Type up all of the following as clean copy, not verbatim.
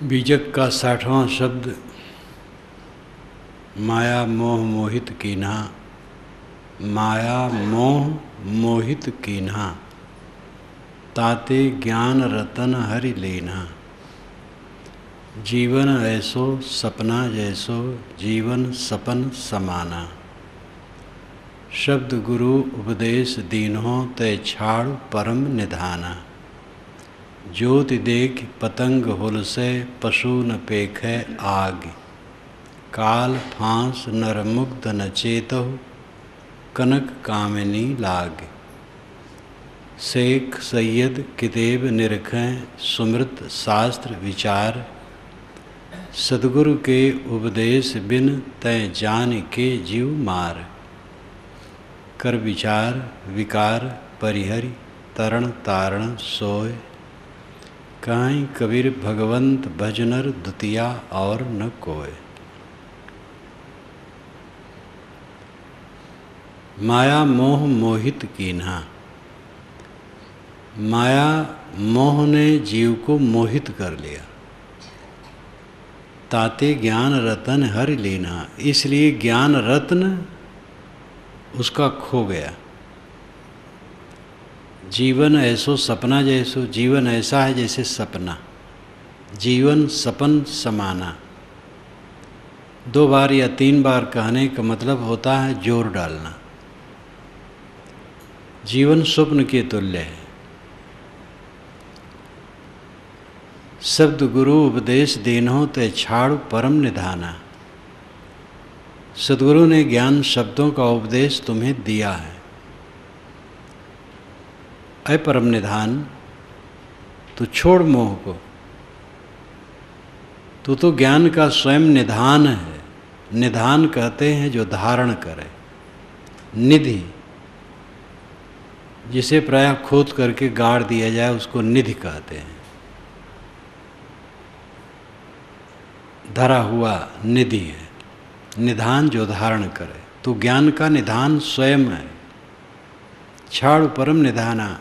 बीजक का 60वां शब्द माया मोह मोहित कीन्हा। माया मोह मोहित कीन्हा, ताते ज्ञान रतन हरि लेना। जीवन ऐसो सपना जैसो, जीवन सपन समाना। शब्द गुरु उपदेश दीन्हो, तय छाड़ परम निधाना। ज्योति देख पतंग हुलसे, पशु न पेखै आग। काल फांस नर मुग्ध न चेतहु, कनक कामिनी लाग। शेख सैयद कितेब निरखें, सुमृत शास्त्र विचार। सद्गुरु के उपदेश बिन, तय जान के जीव मार। कर विचार विकार परिहरि, तरण तारण सोय। काहीं कबीर भगवंत भजनर, दुतिया और न कोय। माया मोह मोहित कीन्हा। माया मोह ने जीव को मोहित कर लिया। ताते ज्ञान रतन हरि लेना, इसलिए ज्ञान रत्न उसका खो गया। जीवन ऐसो सपना जैसो, जीवन ऐसा है जैसे सपना। जीवन सपन समाना। 2 बार या 3 बार कहने का मतलब होता है जोर डालना। जीवन स्वप्न के तुल्य है। शब्द गुरु उपदेश देनो, ते छाड़ परम निधाना। सद्गुरु ने ज्ञान शब्दों का उपदेश तुम्हें दिया है। ऐ परम निधान, तू छोड़ मोह को। तू तो ज्ञान का स्वयं निधान है। निधान कहते हैं जो धारण करे। निधि, जिसे प्रायः खोद करके गाड़ दिया जाए उसको निधि कहते हैं। धरा हुआ निधि है। निधान जो धारण करे, तो ज्ञान का निधान स्वयं है। छाड़ परम निधाना,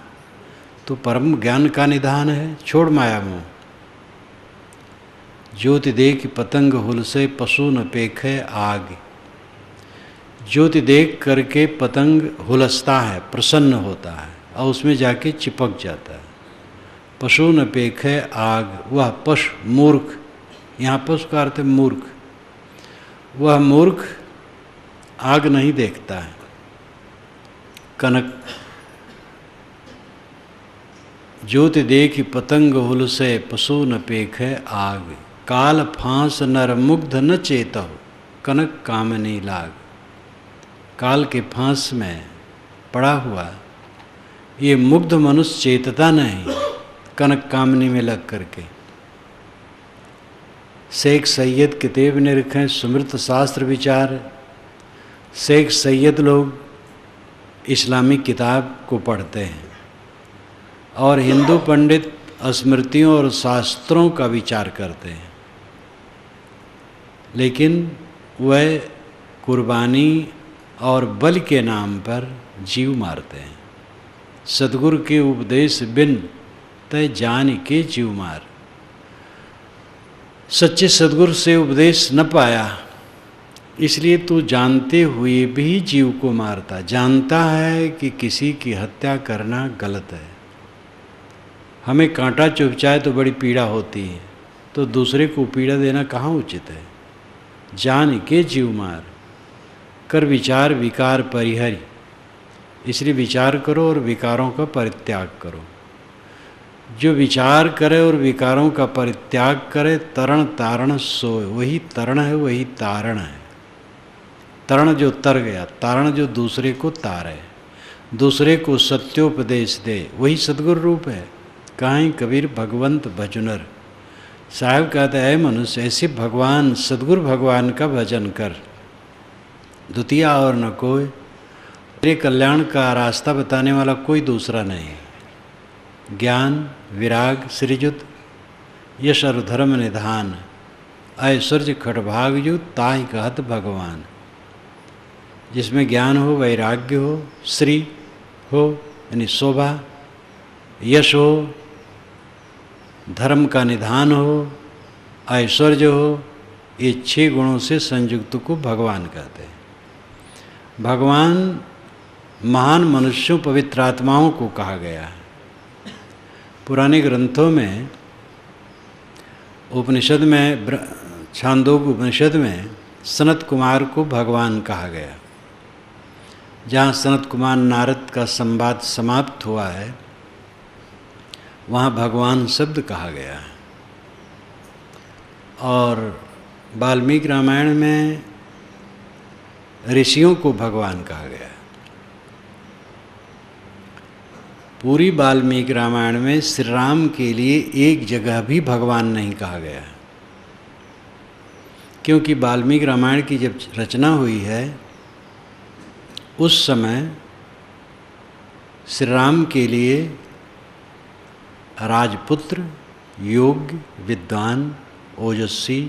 तो परम ज्ञान का निधान है। छोड़ माया मोह। ज्योति देख पतंग हुलसे, पशु न पेखे आग। ज्योति देख करके पतंग हुलसता है, प्रसन्न होता है और उसमें जाके चिपक जाता है। पशु न पेखे आग, वह पशु मूर्ख, यहाँ पशु का अर्थ है मूर्ख। वह मूर्ख आग नहीं देखता है। कनक ज्योति देखि पतंग हुलसे, पशु न पेखे आग। काल फांस नर मुग्ध न चेतहु, कनक कामनी लाग। काल के फांस में पड़ा हुआ ये मुग्ध मनुष्य चेतता नहीं, कनक कामनी में लग करके। शेख सैयद किताब निरखें, सुमृत शास्त्र विचार। शेख सैयद लोग इस्लामिक किताब को पढ़ते हैं और हिंदू पंडित स्मृतियों और शास्त्रों का विचार करते हैं, लेकिन वह कुर्बानी और बलि के नाम पर जीव मारते हैं। सद्गुरु के उपदेश बिन, तय जान के जीव मार। सच्चे सद्गुरु से उपदेश न पाया, इसलिए तू जानते हुए भी जीव को मारता। जानता है कि किसी की हत्या करना गलत है। हमें कांटा चुभ जाए तो बड़ी पीड़ा होती है, तो दूसरे को पीड़ा देना कहाँ उचित है। जान के जीव मार। कर विचार विकार परिहरि, इसलिए विचार करो और विकारों का परित्याग करो। जो विचार करे और विकारों का परित्याग करे, तरण तारण सोय। वही तरण है, वही तारण है। तरण जो तर गया, तारण जो दूसरे को तारे, दूसरे को सत्योपदेश दे, वही सद्गुरु रूप है। काहीं कबीर भगवंत भजनर। साहब कहते हैं मनुष्य, ऐसे भगवान सद्गुरु भगवान का भजन कर। दुतिया और न कोई। तेरे कल्याण का रास्ता बताने वाला कोई दूसरा नहीं। ज्ञान विराग श्रीजुत, यश और धर्म निधान। ऐश्वर्य खटभागयुत, ताहि कहत भगवान। जिसमें ज्ञान हो, वैराग्य हो, श्री हो यानी शोभा, यश हो, धर्म का निधान हो, ऐश्वर्य हो, ये 6 गुणों से संयुक्त को भगवान कहते हैं। भगवान महान मनुष्यों, पवित्र आत्माओं को कहा गया है। पुराने ग्रंथों में, उपनिषद में, छांदोग्य उपनिषद में सनत कुमार को भगवान कहा गया। जहाँ सनत कुमार नारद का संवाद समाप्त हुआ है, वहाँ भगवान शब्द कहा गया है। और वाल्मीकि रामायण में ऋषियों को भगवान कहा गया है। पूरी वाल्मीकि रामायण में श्री राम के लिए एक जगह भी भगवान नहीं कहा गया है, क्योंकि वाल्मीकि रामायण की जब रचना हुई है उस समय श्री राम के लिए राजपुत्र, योग्य, विद्वान, ओजस्वी,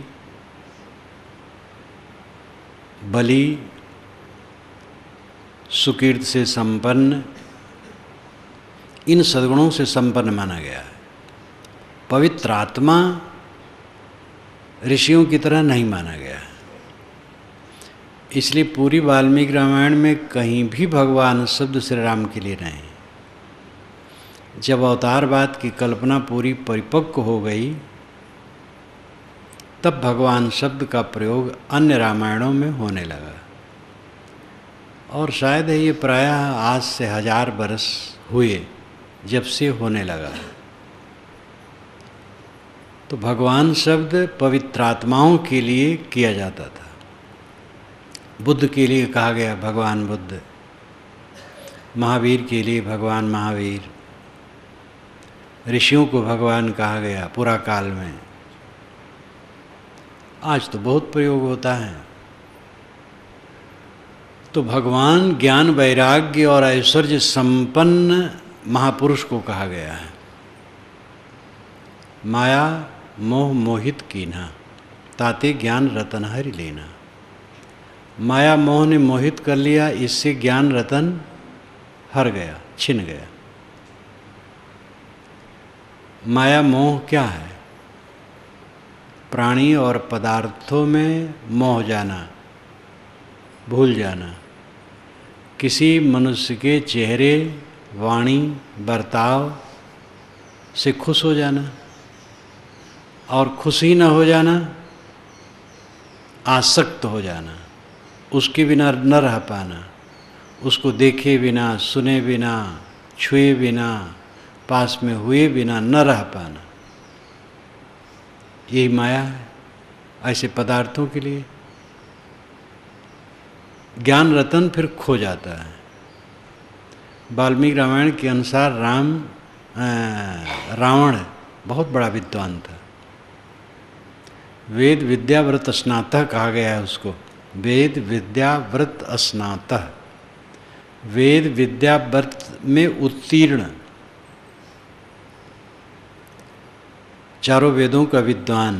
बलि, सुकीर्ति से संपन्न, इन सद्गुणों से संपन्न माना गया है। पवित्र आत्मा ऋषियों की तरह नहीं माना गया है। इसलिए पूरी वाल्मीकि रामायण में कहीं भी भगवान शब्द श्री राम के लिए नहीं। जब अवतारवाद की कल्पना पूरी परिपक्व हो गई, तब भगवान शब्द का प्रयोग अन्य रामायणों में होने लगा। और शायद ये प्रायः आज से 1000 वर्ष हुए जब से होने लगा। तो भगवान शब्द पवित्र आत्माओं के लिए किया जाता था। बुद्ध के लिए कहा गया भगवान बुद्ध, महावीर के लिए भगवान महावीर, ऋषियों को भगवान कहा गया पुरा काल में। आज तो बहुत प्रयोग होता है। तो भगवान ज्ञान, वैराग्य और ऐश्वर्य संपन्न महापुरुष को कहा गया है। माया मोह मोहित कीन्हा, ताते ज्ञान रतन हरि लेना। माया मोह ने मोहित कर लिया, इससे ज्ञान रतन हर गया, छिन गया। माया मोह क्या है? प्राणी और पदार्थों में मोह जाना, भूल जाना, किसी मनुष्य के चेहरे, वाणी, बर्ताव से खुश हो जाना और खुशी न हो जाना, आसक्त हो जाना, उसके बिना न रह पाना, उसको देखे बिना, सुने बिना, छुए बिना, पास में हुए बिना न रह पाना, यही माया है। ऐसे पदार्थों के लिए ज्ञान रतन फिर खो जाता है। वाल्मीकि रामायण के अनुसार रावण बहुत बड़ा विद्वान था। वेद विद्या व्रत स्नातः कहा गया है उसको। वेद विद्या व्रत स्नातः, वेद विद्या व्रत में उत्तीर्ण, चारों वेदों का विद्वान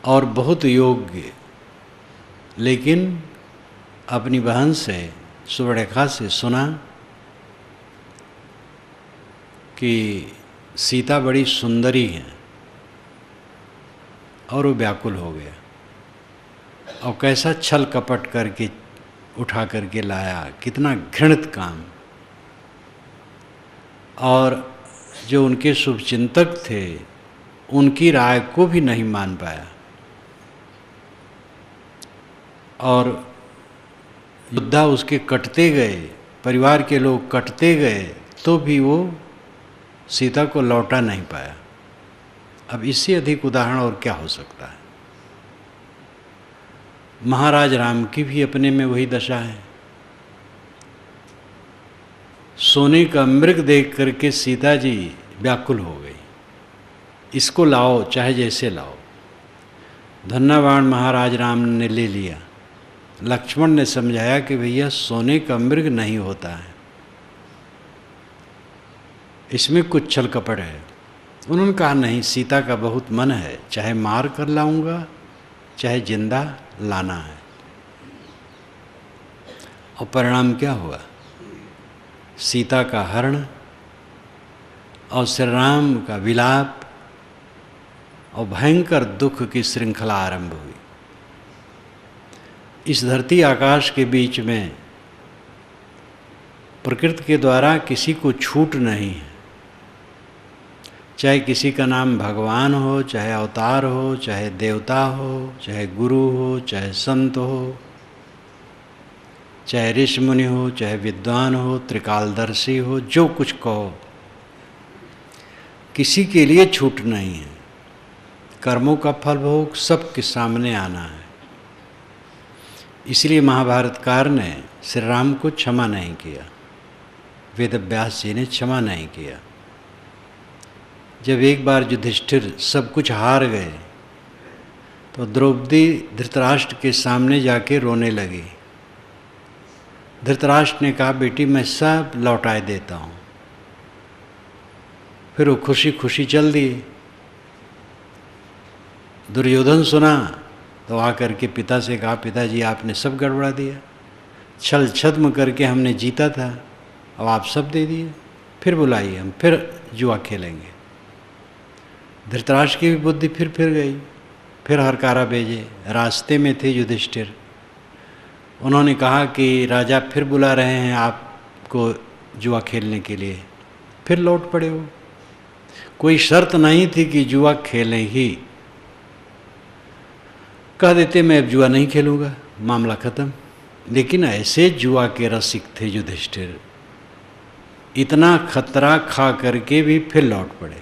और बहुत योग्य। लेकिन अपनी बहन से, सुवर्णरेखा से सुना कि सीता बड़ी सुंदरी है और वो व्याकुल हो गया। और कैसा छल कपट करके उठा करके लाया, कितना घृणित काम। और जो उनके शुभचिंतक थे, उनकी राय को भी नहीं मान पाया। और योद्धा उसके कटते गए, परिवार के लोग कटते गए, तो भी वो सीता को लौटा नहीं पाया। अब इससे अधिक उदाहरण और क्या हो सकता है? महाराज राम की भी अपने में वही दशा है। सोने का मृग देख करके सीता जी व्याकुल हो गई, इसको लाओ, चाहे जैसे लाओ। धन्नाबाण महाराज राम ने ले लिया। लक्ष्मण ने समझाया कि भैया सोने का मृग नहीं होता है, इसमें कुछ छल कपट है। उन्होंने कहा नहीं, सीता का बहुत मन है, चाहे मार कर लाऊंगा, चाहे जिंदा लाना है। और परिणाम क्या हुआ? सीता का हरण और श्री राम का विलाप और भयंकर दुख की श्रृंखला आरंभ हुई। इस धरती आकाश के बीच में प्रकृति के द्वारा किसी को छूट नहीं है, चाहे किसी का नाम भगवान हो, चाहे अवतार हो, चाहे देवता हो, चाहे गुरु हो, चाहे संत हो, चाहे ऋषि मुनि हो, चाहे विद्वान हो, त्रिकालदर्शी हो, जो कुछ कहो, किसी के लिए छूट नहीं है। कर्मों का फल भोग सबके सामने आना है। इसलिए महाभारतकार ने श्री राम को क्षमा नहीं किया, वेद व्यास जी ने क्षमा नहीं किया। जब एक बार युधिष्ठिर सब कुछ हार गए तो द्रौपदी धृतराष्ट्र के सामने जाके रोने लगी। धृतराष्ट्र ने कहा, बेटी मैं सब लौटाए देता हूँ। फिर वो खुशी खुशी चल दिए। दुर्योधन सुना तो आकर के पिता से कहा, पिताजी आपने सब गड़बड़ा दिया, छल छद्म करके हमने जीता था, अब आप सब दे दिए, फिर बुलाइए हम फिर जुआ खेलेंगे। धृतराष्ट्र की भी बुद्धि फिर गई, फिर हरकारा भेजे। रास्ते में थे युधिष्ठिर, उन्होंने कहा कि राजा फिर बुला रहे हैं आपको जुआ खेलने के लिए, फिर लौट पड़े हो। कोई शर्त नहीं थी कि जुआ खेलें ही, कह देते मैं अब जुआ नहीं खेलूँगा, मामला ख़त्म। लेकिन ऐसे जुआ के रसिक थे युधिष्ठिर, इतना खतरा खा करके भी फिर लौट पड़े।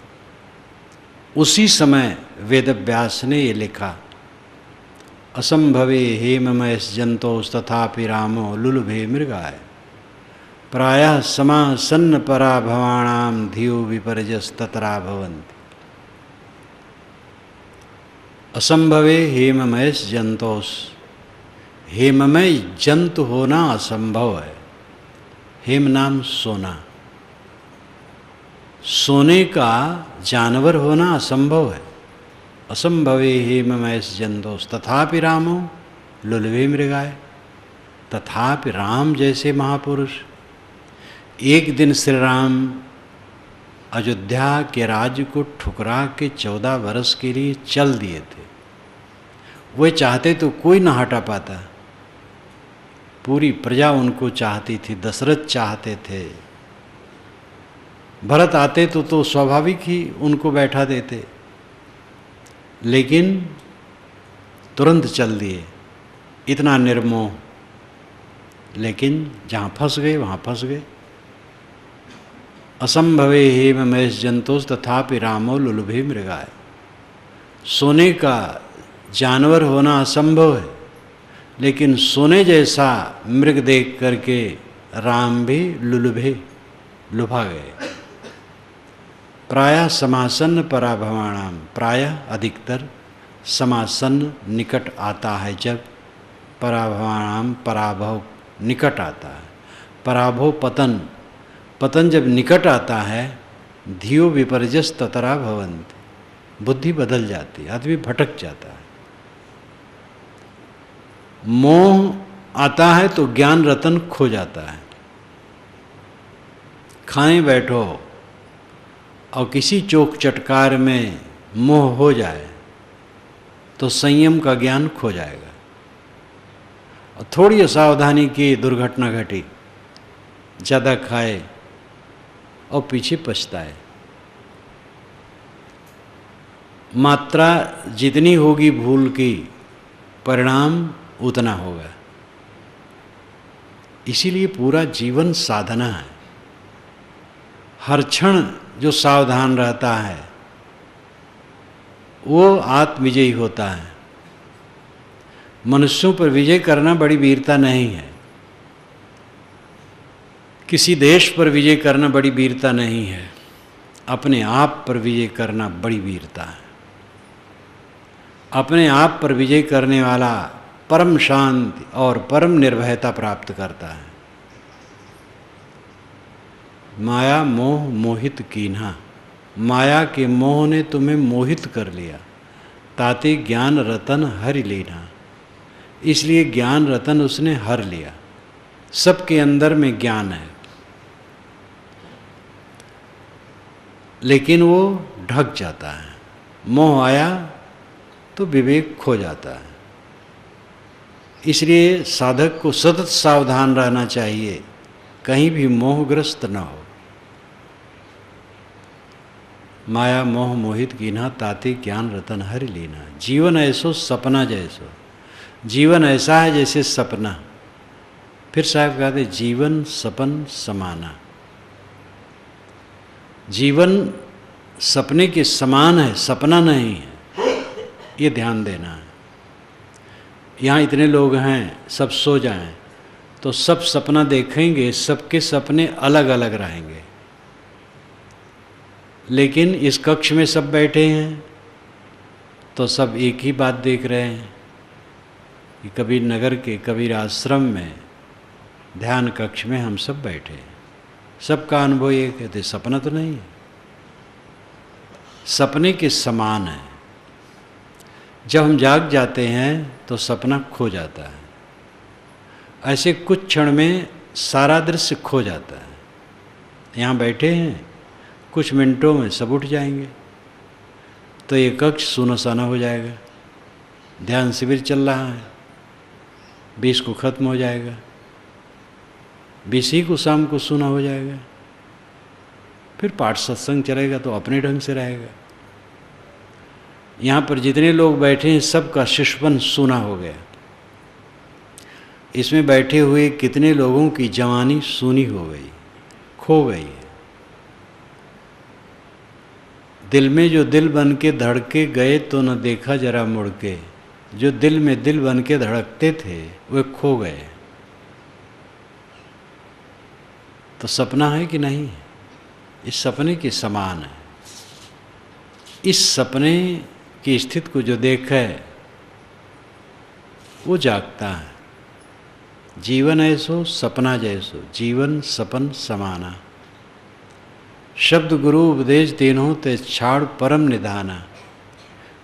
उसी समय वेदव्यास ने ये लिखा, असंभवे हेममयस जंतोस तथापि रामो लुलुभे मृगाय, प्रायः समासन्न पराभवाणाम धियो विपर्यस ततरा भवन्ति। असंभवे हेममयस जंतोस, हेममय जंतु होना असंभव है। हेम नाम सोना, सोने का जानवर होना असंभव है। असंभवे हेममयस जंतोस तथापि रामो लुलुभे मृगाय, तथापि राम जैसे महापुरुष। एक दिन श्री राम अयोध्या के राज्य को ठुकरा के 14 वर्ष के लिए चल दिए थे। वे चाहते तो कोई ना हटा पाता, पूरी प्रजा उनको चाहती थी, दशरथ चाहते थे। भरत आते तो स्वाभाविक ही उनको बैठा देते, लेकिन तुरंत चल दिए, इतना निर्मोह। लेकिन जहाँ फंस गए वहाँ फंस गए। असंभवे हेममयस जंतोस तथापि रामो लुलुभे मृगाय, सोने का जानवर होना असंभव है, लेकिन सोने जैसा मृग देख करके राम भी लुभा गए। प्रायः समासन्न पराभवाणाम, प्रायः अधिकतर समासन्न निकट आता है, जब पराभवाणाम पराभव निकट आता है। पराभव पतन, पतन जब निकट आता है, धियो विपर्यस ततरा भवन्ति, बुद्धि बदल जाती है, आदमी भटक जाता है। मोह आता है तो ज्ञान रतन खो जाता है। खाने बैठो और किसी चोक चटकार में मोह हो जाए तो संयम का ज्ञान खो जाएगा। और थोड़ी असावधानी की दुर्घटना घटी, ज़्यादा खाए और पीछे पछताए। मात्रा जितनी होगी भूल की, परिणाम उतना होगा। इसीलिए पूरा जीवन साधना है। हर क्षण जो सावधान रहता है वो आत्मविजयी होता है। मनुष्यों पर विजय करना बड़ी वीरता नहीं है, किसी देश पर विजय करना बड़ी वीरता नहीं है, अपने आप पर विजय करना बड़ी वीरता है। अपने आप पर विजय करने वाला परम शांति और परम निर्भयता प्राप्त करता है। माया मोह मोहित कीन्हा, माया के मोह ने तुम्हें मोहित कर लिया, ताते ज्ञान रतन हरि लेना, इसलिए ज्ञान रतन उसने हर लिया। सबके अंदर में ज्ञान है, लेकिन वो ढक जाता है, मोह आया तो विवेक खो जाता है। इसलिए साधक को सतत सावधान रहना चाहिए, कहीं भी मोहग्रस्त न हो। माया मोह मोहित कीन्हा, ताते ज्ञान रतन हरि लीना। जीवन ऐसो सपना जैसो, जीवन ऐसा है जैसे सपना। फिर साहब कहते जीवन सपन समाना। जीवन सपने के समान है, सपना नहीं है, ये ध्यान देना है। यहाँ इतने लोग हैं, सब सो जाएं तो सब सपना देखेंगे, सबके सपने अलग अलग रहेंगे। लेकिन इस कक्ष में सब बैठे हैं तो सब एक ही बात देख रहे हैं कि कबीर नगर के कबीर आश्रम में ध्यान कक्ष में हम सब बैठे हैं, सबका अनुभव ये कहते सपना तो नहीं है, सपने के समान है। जब हम जाग जाते हैं तो सपना खो जाता है। ऐसे कुछ क्षण में सारा दृश्य खो जाता है। यहाँ बैठे हैं, कुछ मिनटों में सब उठ जाएंगे तो ये कक्ष सुना हो जाएगा। ध्यान शिविर चल रहा है, 20 को खत्म हो जाएगा, 20 ही को शाम को सुना हो जाएगा। फिर पाठ सत्संग चलेगा तो अपने ढंग से रहेगा। यहाँ पर जितने लोग बैठे हैं सबका शिष्यपन सुना हो गया। इसमें बैठे हुए कितने लोगों की जवानी सूनी हो गई, खो गई है। दिल में जो दिल बन के धड़के गए तो न देखा जरा मुड़ के। जो दिल में दिल बन के धड़कते थे वे खो गए। तो सपना है कि नहीं? इस सपने के समान है। इस सपने की स्थिति को जो देखे वो जागता है। जीवन ऐसो सपना जैसो, जीवन सपन समाना। शब्द गुरु उपदेश तीनों ते छाड़ परम निधाना।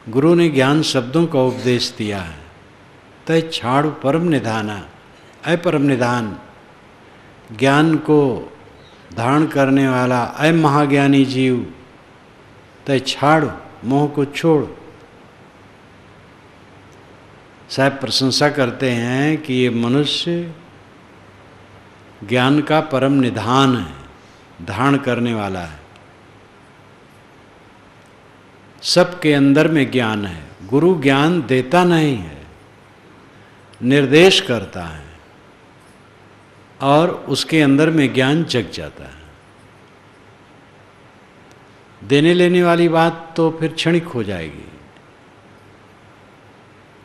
गुरु ने ज्ञान शब्दों का उपदेश दिया है। तय छाड़ परम निधाना, अय परम निधान, ज्ञान को धारण करने वाला अय महाज्ञानी जीव, तय छाड़, मोह को छोड़। साहब प्रशंसा करते हैं कि ये मनुष्य ज्ञान का परम निधान है, धारण करने वाला है। सबके अंदर में ज्ञान है। गुरु ज्ञान देता नहीं है, निर्देश करता है और उसके अंदर में ज्ञान जग जाता है। देने लेने वाली बात तो फिर क्षणिक हो जाएगी।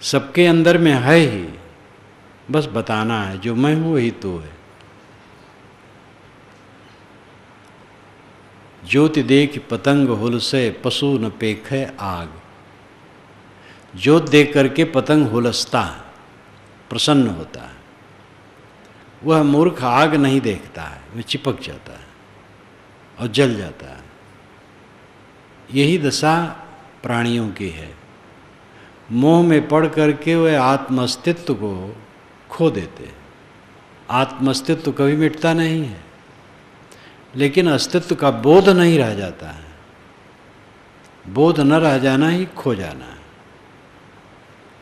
सबके अंदर में है ही, बस बताना है जो मैं हूं वही तू है। ज्योति देख पतंग हुलसे, पशु न पेखे आग। ज्योत देख करके पतंग हुलसता है, प्रसन्न होता है। वह मूर्ख आग नहीं देखता है, वह चिपक जाता है और जल जाता है। यही दशा प्राणियों की है। मोह में पड़ करके वह आत्मअस्तित्व को खो देते। आत्मअस्तित्व कभी मिटता नहीं है, लेकिन अस्तित्व का बोध नहीं रह जाता है। बोध न रह जाना ही खो जाना है।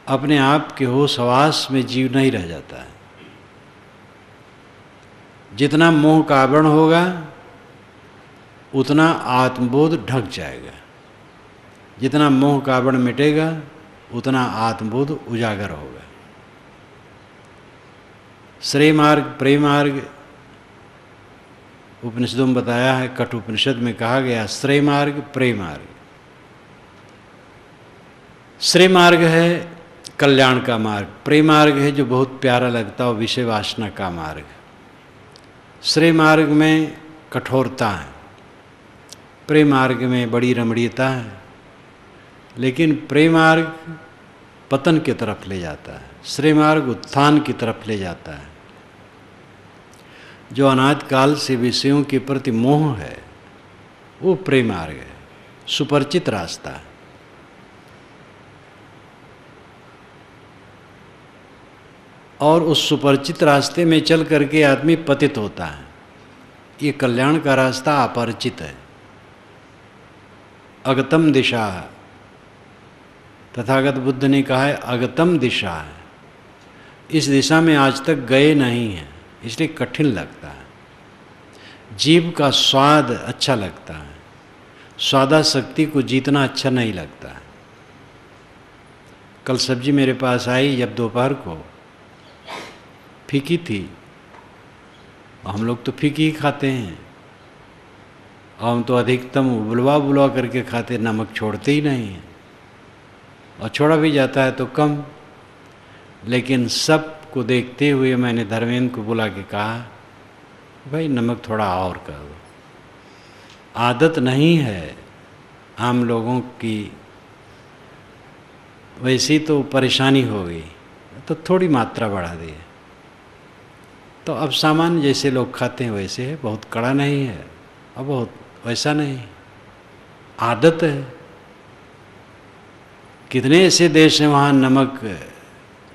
अपने आप के होश हवास में जीव नहीं रह जाता है। जितना मोह का आवरण होगा उतना आत्मबोध ढक जाएगा। जितना मोह का आवरण मिटेगा उतना आत्मबोध उजागर होगा। श्रेय मार्ग, प्रेम मार्ग उपनिषदों में बताया है। कठ उपनिषद में कहा गया श्रेय मार्ग, प्रेम मार्ग। श्रेय मार्ग है कल्याण का मार्ग, प्रेम मार्ग है जो बहुत प्यारा लगता है, विषय वासना का मार्ग। श्रेय मार्ग में कठोरता है, प्रेम मार्ग में बड़ी रमणीयता है, लेकिन प्रेम मार्ग पतन की तरफ ले जाता है, श्रेय मार्ग उत्थान की तरफ ले जाता है। जो अनादि काल से विषयों के प्रति मोह है वो प्रेम मार्ग है, सुपरिचित रास्ता है। और उस सुपरिचित रास्ते में चल करके आदमी पतित होता है। ये कल्याण का रास्ता अपरिचित है। अगतम दिशा तथागत बुद्ध ने कहा है अगतम दिशा है, इस दिशा में आज तक गए नहीं हैं, इसलिए कठिन लगता है। जीव का स्वाद अच्छा लगता है, स्वादासक्ति को जीतना अच्छा नहीं लगता है। कल सब्जी मेरे पास आई जब दोपहर को, फीकी थी। हम लोग तो फीकी ही खाते हैं, और हम तो अधिकतम बुलवा बुलवा करके खाते, नमक छोड़ते ही नहीं हैं, और छोड़ा भी जाता है तो कम। लेकिन सब को देखते हुए मैंने धर्मेंद्र को बुला के कहा, भाई नमक थोड़ा और कर दो। आदत नहीं है आम लोगों की, वैसी तो परेशानी हो गई तो थोड़ी मात्रा बढ़ा दी। तो अब सामान्य जैसे लोग खाते हैं वैसे है, बहुत कड़ा नहीं है और बहुत वैसा नहीं, आदत है। कितने ऐसे देश हैं वहाँ नमक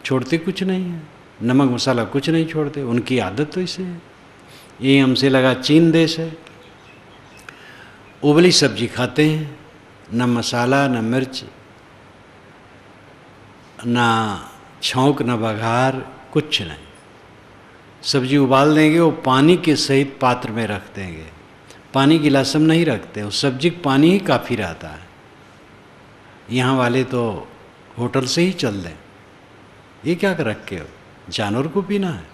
छोड़ते कुछ नहीं है, नमक मसाला कुछ नहीं छोड़ते, उनकी आदत तो इसे है। ये हमसे लगा चीन देश है, उबली सब्जी खाते हैं, न मसाला न मिर्च ना छौंक न बघार, कुछ नहीं। सब्जी उबाल देंगे, वो पानी के सहित पात्र में रख देंगे, पानी गिलास में नहीं रखते, वो सब्जी पानी ही काफ़ी रहता है। यहाँ वाले तो होटल से ही चल दें, ये क्या कर रखे हो, जानवर को पीना है।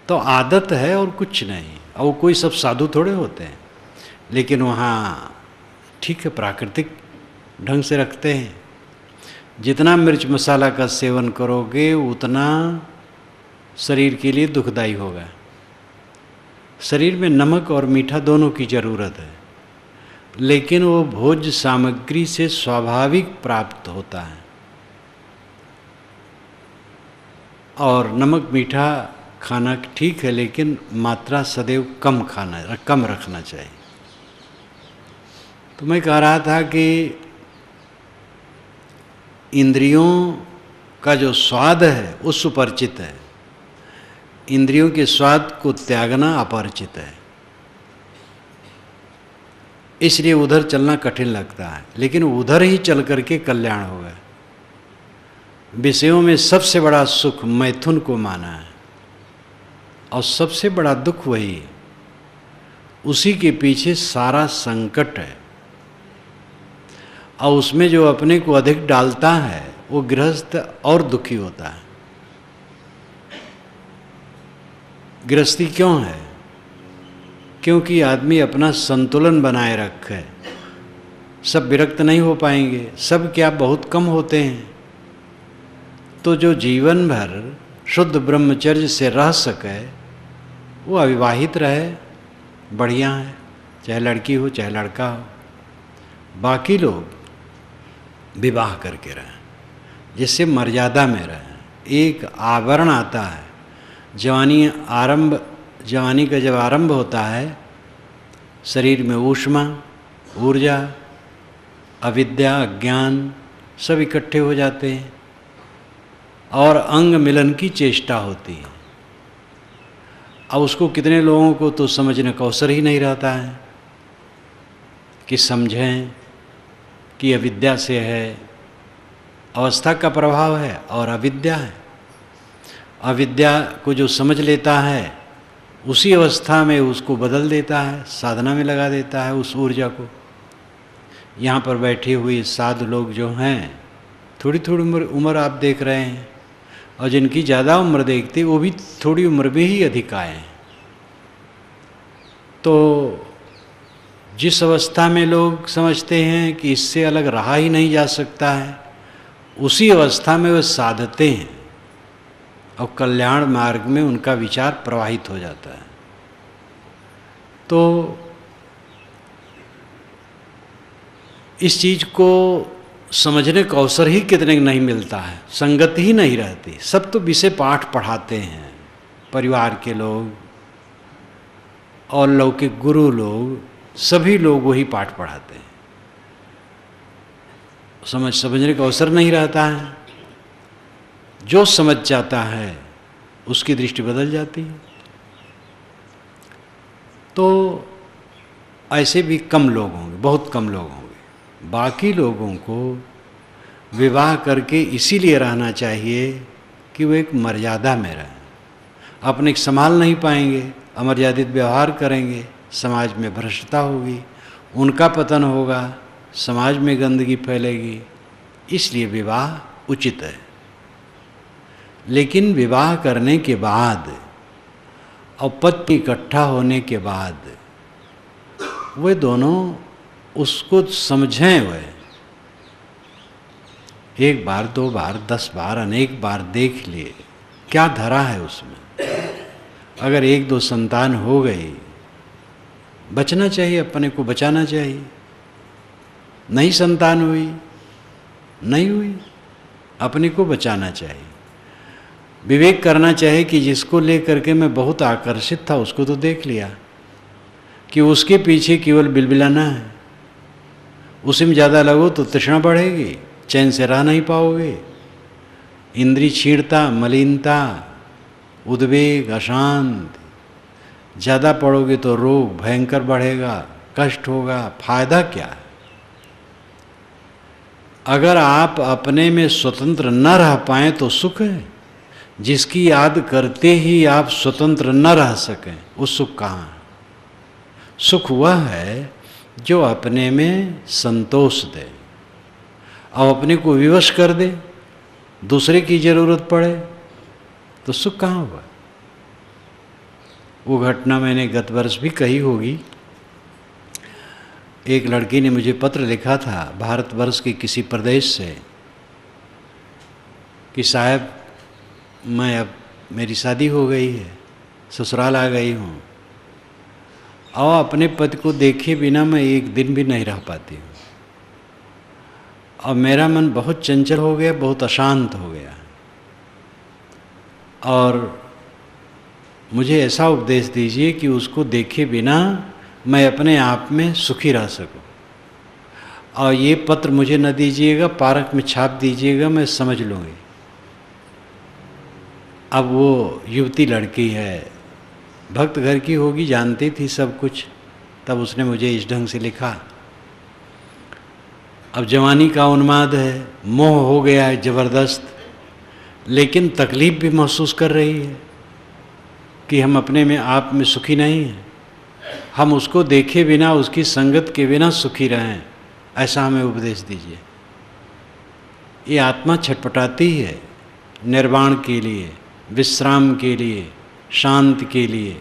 तो आदत है और कुछ नहीं। और वो कोई सब साधु थोड़े होते हैं, लेकिन वहाँ ठीक है, प्राकृतिक ढंग से रखते हैं। जितना मिर्च मसाला का सेवन करोगे उतना शरीर के लिए दुखदाई होगा। शरीर में नमक और मीठा दोनों की ज़रूरत है, लेकिन वो भोज्य सामग्री से स्वाभाविक प्राप्त होता है। और नमक मीठा खाना ठीक है, लेकिन मात्रा सदैव कम रखना चाहिए। तो मैं कह रहा था कि इंद्रियों का जो स्वाद है वो सुपरिचित है, इंद्रियों के स्वाद को त्यागना अपरिचित है। इसलिए उधर चलना कठिन लगता है, लेकिन उधर ही चल करके कल्याण होगा। विषयों में सबसे बड़ा सुख मैथुन को माना है, और सबसे बड़ा दुख वही है, उसी के पीछे सारा संकट है। और उसमें जो अपने को अधिक डालता है वो गृहस्थ और दुखी होता है। गृहस्थी क्यों है? क्योंकि आदमी अपना संतुलन बनाए रखे। सब विरक्त नहीं हो पाएंगे, सब क्या बहुत कम होते हैं। तो जो जीवन भर शुद्ध ब्रह्मचर्य से रह सके वो अविवाहित रहे, बढ़िया है, चाहे लड़की हो चाहे लड़का हो। बाकी लोग विवाह करके रहें, जिससे मर्यादा में रहें। एक आवरण आता है, जवानी का जब आरंभ होता है, शरीर में ऊष्मा, ऊर्जा, अविद्या, अज्ञान सब इकट्ठे हो जाते हैं और अंग मिलन की चेष्टा होती है। अब उसको कितने लोगों को तो समझने का अवसर ही नहीं रहता है कि समझें कि अविद्या से है, अवस्था का प्रभाव है और अविद्या है। अविद्या को जो समझ लेता है उसी अवस्था में उसको बदल देता है, साधना में लगा देता है उस ऊर्जा को। यहाँ पर बैठे हुए साधु लोग जो हैं, थोड़ी थोड़ी उम्र आप देख रहे हैं, और जिनकी ज़्यादा उम्र देखते वो भी थोड़ी उम्र में ही अधिक आए हैं। तो जिस अवस्था में लोग समझते हैं कि इससे अलग रहा ही नहीं जा सकता है, उसी अवस्था में वे साधते हैं और कल्याण मार्ग में उनका विचार प्रवाहित हो जाता है। तो इस चीज़ को समझने का अवसर ही कितने नहीं मिलता है, संगत ही नहीं रहती। सब तो विषय पाठ पढ़ाते हैं, परिवार के लोग और लौकिक गुरु लोग, सभी लोग वही पाठ पढ़ाते हैं। समझने का अवसर नहीं रहता है। जो समझ जाता है उसकी दृष्टि बदल जाती है। तो ऐसे भी कम लोग होंगे, बहुत कम लोग होंगे। बाकी लोगों को विवाह करके इसीलिए रहना चाहिए कि वो एक मर्यादा में रहे। अपने संभाल नहीं पाएंगे, अमर्यादित व्यवहार करेंगे, समाज में भ्रष्टता होगी, उनका पतन होगा, समाज में गंदगी फैलेगी। इसलिए विवाह उचित है। लेकिन विवाह करने के बाद और पति इकट्ठा होने के बाद वे दोनों उसको समझें, वे एक बार, दो बार, 10 बार, अनेक बार देख लिए क्या धरा है उसमें। अगर 1-2 संतान हो गई, बचना चाहिए, अपने को बचाना चाहिए। नहीं संतान हुई, नहीं हुई, अपने को बचाना चाहिए। विवेक करना चाहिए कि जिसको लेकर के मैं बहुत आकर्षित था उसको तो देख लिया कि उसके पीछे केवल बिलबिलाना है। उसी में ज़्यादा लगो तो तृष्णा बढ़ेगी, चैन से रह नहीं पाओगे। इंद्रिय क्षीणता, मलिनता, उद्वेग, अशांत, ज़्यादा पड़ोगे तो रोग भयंकर बढ़ेगा, कष्ट होगा। फायदा क्या है? अगर आप अपने में स्वतंत्र न रह पाएँ तो सुख है। जिसकी याद करते ही आप स्वतंत्र न रह सकें, वो सुख कहाँ है? सुख वह है जो अपने में संतोष दे और अपने को विवश कर दे, दूसरे की जरूरत पड़े तो सुख कहाँ हुआ? वो घटना मैंने गत वर्ष भी कही होगी। एक लड़की ने मुझे पत्र लिखा था भारतवर्ष के किसी प्रदेश से कि साहब मैं अब, मेरी शादी हो गई है, ससुराल आ गई हूँ और अपने पति को देखे बिना मैं एक दिन भी नहीं रह पाती हूँ और मेरा मन बहुत चंचल हो गया, बहुत अशांत हो गया और मुझे ऐसा उपदेश दीजिए कि उसको देखे बिना मैं अपने आप में सुखी रह सकूं। और ये पत्र मुझे न दीजिएगा, पारक में छाप दीजिएगा, मैं समझ लूँगी। अब वो युवती लड़की है, भक्त घर की होगी, जानती थी सब कुछ, तब उसने मुझे इस ढंग से लिखा। अब जवानी का उन्माद है, मोह हो गया है ज़बरदस्त, लेकिन तकलीफ़ भी महसूस कर रही है कि हम अपने में आप में सुखी नहीं हैं। हम उसको देखे बिना, उसकी संगत के बिना सुखी रहें, ऐसा हमें उपदेश दीजिए। ये आत्मा छटपटाती है निर्वाण के लिए, विश्राम के लिए, शांति के लिए,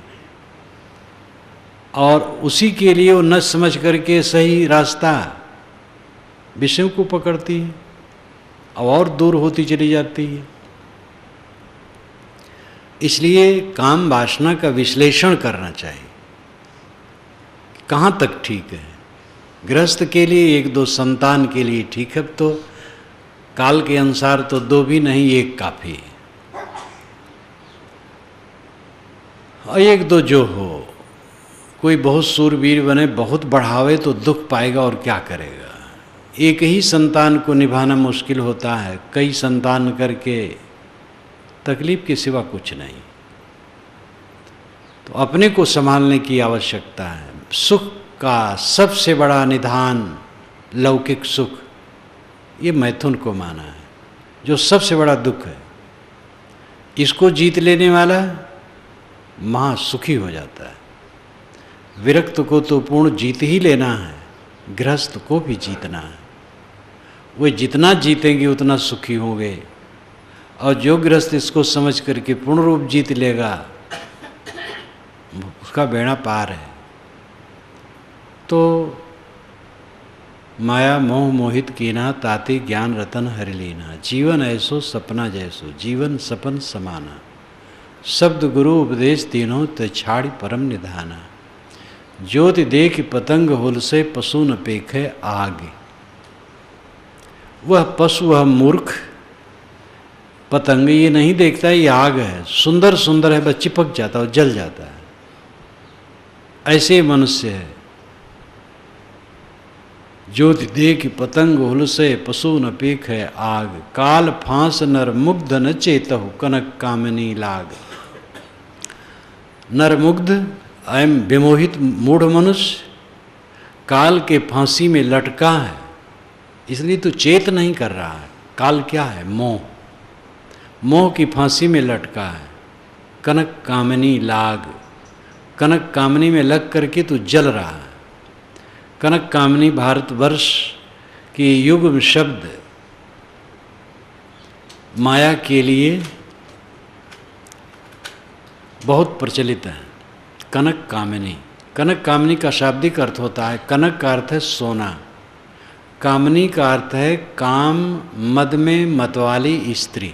और उसी के लिए वो न समझ करके सही रास्ता विषयों को पकड़ती है और दूर होती चली जाती है। इसलिए काम वासना का विश्लेषण करना चाहिए, कहाँ तक ठीक है। गृहस्थ के लिए 1-2 संतान के लिए ठीक है, तो काल के अनुसार तो 2 भी नहीं, 1 काफ़ी है। और 1-2 जो हो, कोई बहुत सूरवीर बने, बहुत बढ़ावे तो दुख पाएगा और क्या करेगा। एक ही संतान को निभाना मुश्किल होता है, कई संतान करके तकलीफ के सिवा कुछ नहीं। तो अपने को संभालने की आवश्यकता है। सुख का सबसे बड़ा निधान लौकिक सुख, ये मैथुन को माना है, जो सबसे बड़ा दुख है। इसको जीत लेने वाला महा सुखी हो जाता है। विरक्त को तो पूर्ण जीत ही लेना है, गृहस्थ को भी जीतना है। वे जितना जीतेंगे उतना सुखी होंगे, और जो गृहस्थ इसको समझ करके पूर्ण रूप जीत लेगा उसका बेड़ा पार है। तो माया मोह मोहित कीना, ताते ज्ञान रतन हरि लीना। जीवन ऐसो सपना जैसो, जीवन सपन समाना। शब्द गुरु उपदेश तीनों ते छाड़ी परम निधाना। ज्योति देख पतंग हुल से पशु न पेखे आग। वह पशु, वह मूर्ख पतंग ये नहीं देखता ये आग है, सुंदर सुंदर है, बस चिपक जाता है, जल जाता है। ऐसे मनुष्य है। ज्योति देख पतंग हुल से पशु न पेख है आग। काल फांस नर मुग्ध न चेतहु, कनक कामिनी लाग। नर मुग्ध एवं विमोहित मूढ़ मनुष्य काल के फांसी में लटका है, इसलिए तो चेत नहीं कर रहा है। काल क्या है? मोह। मोह की फांसी में लटका है। कनक कामनी लाग, कनक कामनी में लग करके तू जल रहा है। कनक कामनी भारतवर्ष की युग शब्द माया के लिए बहुत प्रचलित है। कनक कामनी, कनक कामनी का शाब्दिक अर्थ होता है, कनक का अर्थ है सोना, कामनी का अर्थ है काम मद में मतवाली स्त्री।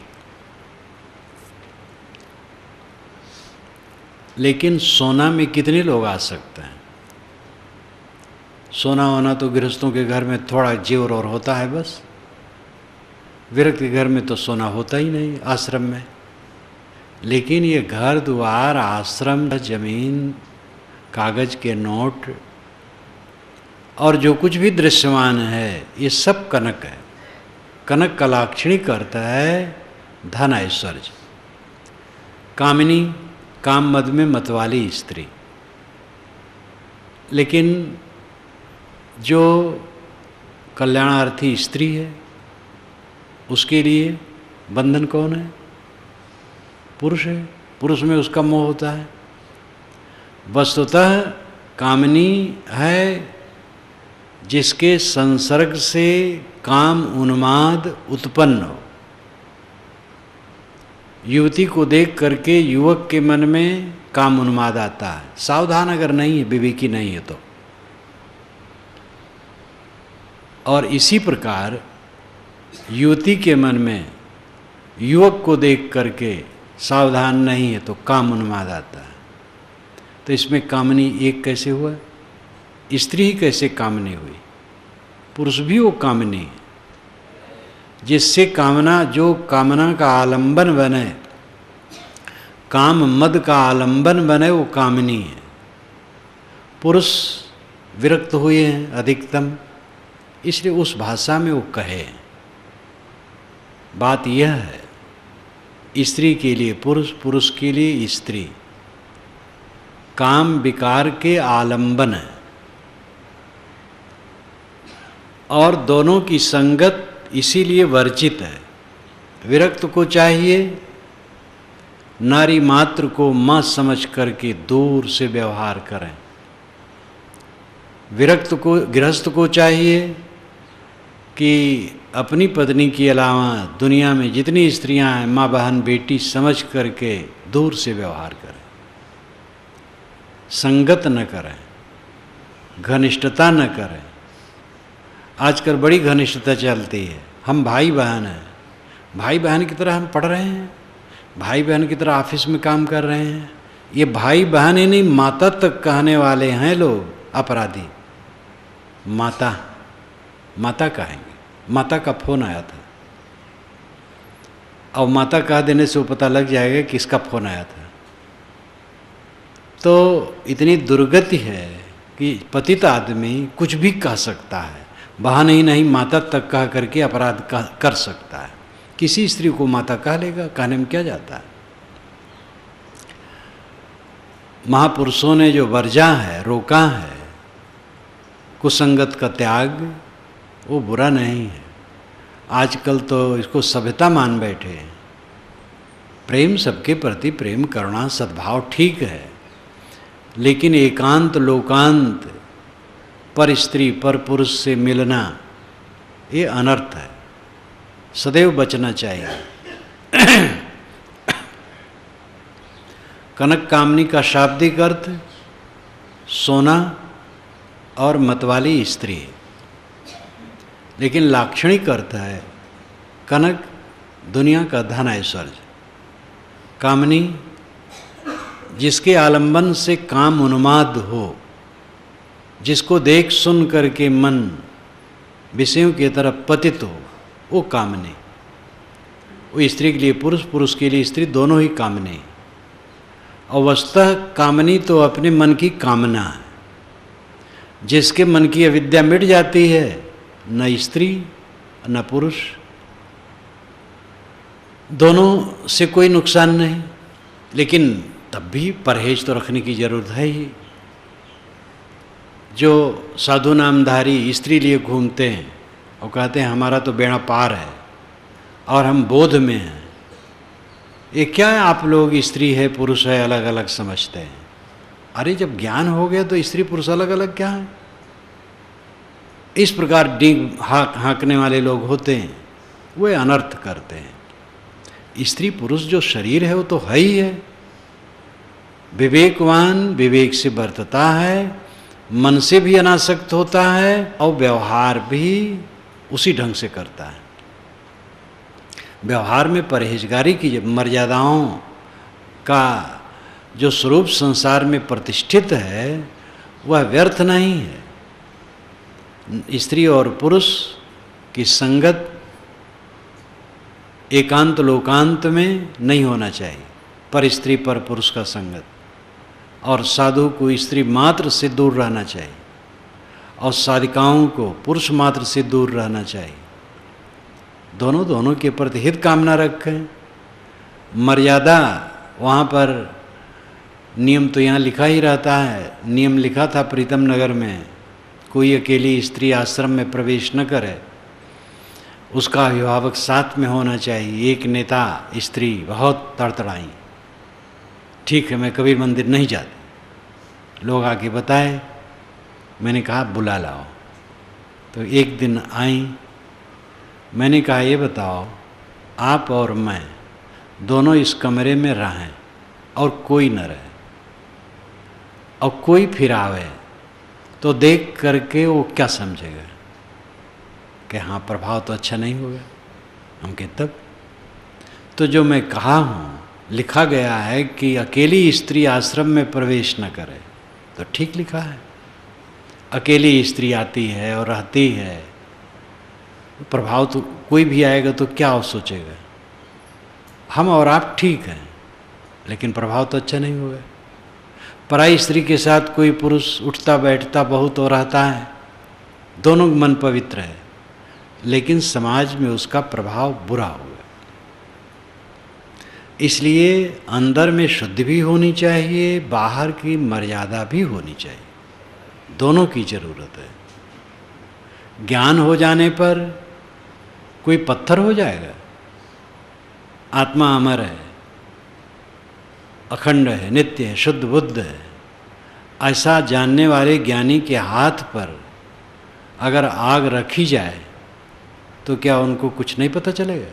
लेकिन सोना में कितने लोग आ सकते हैं? सोना होना तो गृहस्थों के घर में थोड़ा जेवर और होता है बस। विरक्त के घर में तो सोना होता ही नहीं, आश्रम में। लेकिन ये घर द्वार, आश्रम, जमीन, कागज के नोट और जो कुछ भी दृश्यमान है, ये सब कनक है। कनक का लाक्षणिक अर्थ है धन ऐश्वर्य। कामिनी, काम मद में मतवाली स्त्री। लेकिन जो कल्याणार्थी स्त्री है, उसके लिए बंधन कौन है? पुरुष है। पुरुष में उसका मोह होता है। वस्तुतः कामनी है जिसके संसर्ग से काम उन्माद उत्पन्न हो। युवती को देख करके युवक के मन में काम उन्माद आता है, सावधान अगर नहीं है, विवेकी नहीं है तो। और इसी प्रकार युवती के मन में युवक को देख करके सावधान नहीं है तो काम उन्माद आता है। तो इसमें कामनी एक कैसे हुआ? स्त्री ही कैसे कामनी हुई? पुरुष भी वो कामनी है। जिससे कामना, जो कामना का आलंबन बने, काम मद का आलंबन बने, वो कामनी है। पुरुष विरक्त हुए हैं अधिकतम, इसलिए उस भाषा में वो कहे। बात यह है, स्त्री के लिए पुरुष, पुरुष के लिए स्त्री काम विकार के आलंबन है। और दोनों की संगत इसीलिए वर्जित है। विरक्त को चाहिए नारी मात्र को मां समझ करके दूर से व्यवहार करें। विरक्त को, गृहस्थ को चाहिए कि अपनी पत्नी के अलावा दुनिया में जितनी स्त्रियां हैं, माँ बहन बेटी समझ करके दूर से व्यवहार करें, संगत न करें, घनिष्ठता न करें। आजकल बड़ी घनिष्ठता चलती है। हम भाई बहन हैं, भाई बहन की तरह हम पढ़ रहे हैं, भाई बहन की तरह ऑफिस में काम कर रहे हैं। ये भाई बहन ही नहीं, माता तक कहने वाले हैं लोग अपराधी। माता, माता कहेंगे। माता का फोन आया था, और माता कह देने से वो पता लग जाएगा कि किसका फोन आया था। तो इतनी दुर्गति है कि पतित आदमी कुछ भी कह सकता है, बहन ही नहीं माता तक कह करके अपराध कर सकता है। किसी स्त्री को माता कह लेगा, कहने में क्या जाता है। महापुरुषों ने जो वर्जा है, रोका है, कुसंगत का त्याग, वो बुरा नहीं है। आजकल तो इसको सभ्यता मान बैठे। प्रेम, सबके प्रति प्रेम, करुणा, सद्भाव ठीक है, लेकिन एकांत लोकांत पर स्त्री पर पुरुष से मिलना ये अनर्थ है, सदैव बचना चाहिए। कनक कामनी का शाब्दिक अर्थ सोना और मतवाली स्त्री, लेकिन लाक्षणिक अर्थ है कनक दुनिया का धन ऐश्वर्य। कामनी जिसके आलंबन से काम उन्माद हो, जिसको देख सुन करके मन विषयों की तरफ पतित हो, वो कामनी। वो स्त्री के लिए पुरुष, पुरुष के लिए स्त्री, दोनों ही कामनी। और वस्तुतः कामनी तो अपने मन की कामना है। जिसके मन की अविद्या मिट जाती है, न स्त्री न पुरुष, दोनों से कोई नुकसान नहीं। लेकिन तब भी परहेज तो रखने की जरूरत है ही। जो साधु नामधारी स्त्री लिए घूमते हैं और कहते हैं हमारा तो बेड़ा पार है, और हम बोध में हैं। ये क्या है, आप लोग स्त्री है पुरुष है अलग अलग समझते हैं। अरे जब ज्ञान हो गया तो स्त्री पुरुष अलग अलग क्या है? इस प्रकार डींग हाँकने वाले लोग होते हैं, वे अनर्थ करते हैं। स्त्री पुरुष जो शरीर है वो तो है ही है। विवेकवान विवेक से बरतता है, मन से भी अनासक्त होता है और व्यवहार भी उसी ढंग से करता है। व्यवहार में परहेजगारी की मर्यादाओं का जो स्वरूप संसार में प्रतिष्ठित है वह व्यर्थ नहीं है। स्त्री और पुरुष की संगत एकांत लोकांत में नहीं होना चाहिए, पर स्त्री पर पुरुष का संगत, और साधु को स्त्री मात्र से दूर रहना चाहिए और साधिकाओं को पुरुष मात्र से दूर रहना चाहिए। दोनों के प्रति हित कामना रखें। मर्यादा वहाँ पर नियम तो यहाँ लिखा ही रहता है। नियम लिखा था प्रीतम नगर में, कोई अकेली स्त्री आश्रम में प्रवेश न करे, उसका अभिभावक साथ में होना चाहिए। एक नेता स्त्री बहुत तड़तड़ाई, ठीक है मैं कबीर मंदिर नहीं जाती, लोग आके बताए, मैंने कहा बुला लाओ। तो एक दिन आई, मैंने कहा ये बताओ आप और मैं दोनों इस कमरे में रहें और कोई न रहे, और कोई फिर आवे तो देख करके वो क्या समझेगा कि हाँ प्रभाव तो अच्छा नहीं होगा। हम कहे तब तो जो मैं कहा हूँ, लिखा गया है कि अकेली स्त्री आश्रम में प्रवेश न करे, तो ठीक लिखा है। अकेली स्त्री आती है और रहती है, प्रभाव तो कोई भी आएगा तो क्या सोचेगा, हम और आप ठीक हैं लेकिन प्रभाव तो अच्छा नहीं होगा। पराई स्त्री के साथ कोई पुरुष उठता बैठता बहुत और रहता है, दोनों मन पवित्र है, लेकिन समाज में उसका प्रभाव बुरा होगा। इसलिए अंदर में शुद्ध भी होनी चाहिए, बाहर की मर्यादा भी होनी चाहिए, दोनों की जरूरत है। ज्ञान हो जाने पर कोई पत्थर हो जाएगा? आत्मा अमर है, अखंड है, नित्य है, शुद्ध बुद्ध है। ऐसा जानने वाले ज्ञानी के हाथ पर अगर आग रखी जाए तो क्या उनको कुछ नहीं पता चलेगा?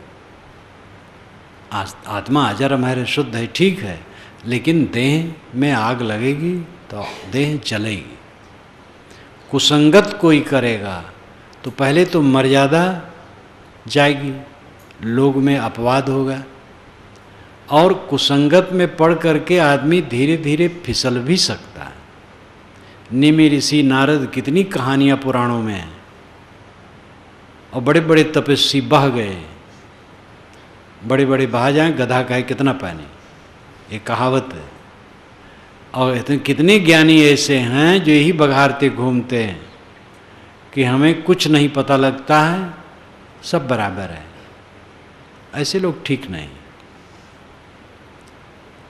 आत्मा अजर अमर है, शुद्ध है, ठीक है, लेकिन देह में आग लगेगी तो देह जलेगी। कुसंगत कोई करेगा तो पहले तो मर्यादा जाएगी, लोग में अपवाद होगा, और कुसंगत में पढ़ करके आदमी धीरे धीरे फिसल भी सकता है। निमि ऋषि नारद कितनी कहानियाँ पुराणों में हैं, और बड़े बड़े तपस्वी बह गए, बड़े बड़े बहा जाएं गधा का है कितना पानी, ये कहावत है। और कितने ज्ञानी ऐसे हैं जो यही बघारते घूमते हैं कि हमें कुछ नहीं पता लगता है, सब बराबर है। ऐसे लोग ठीक नहीं।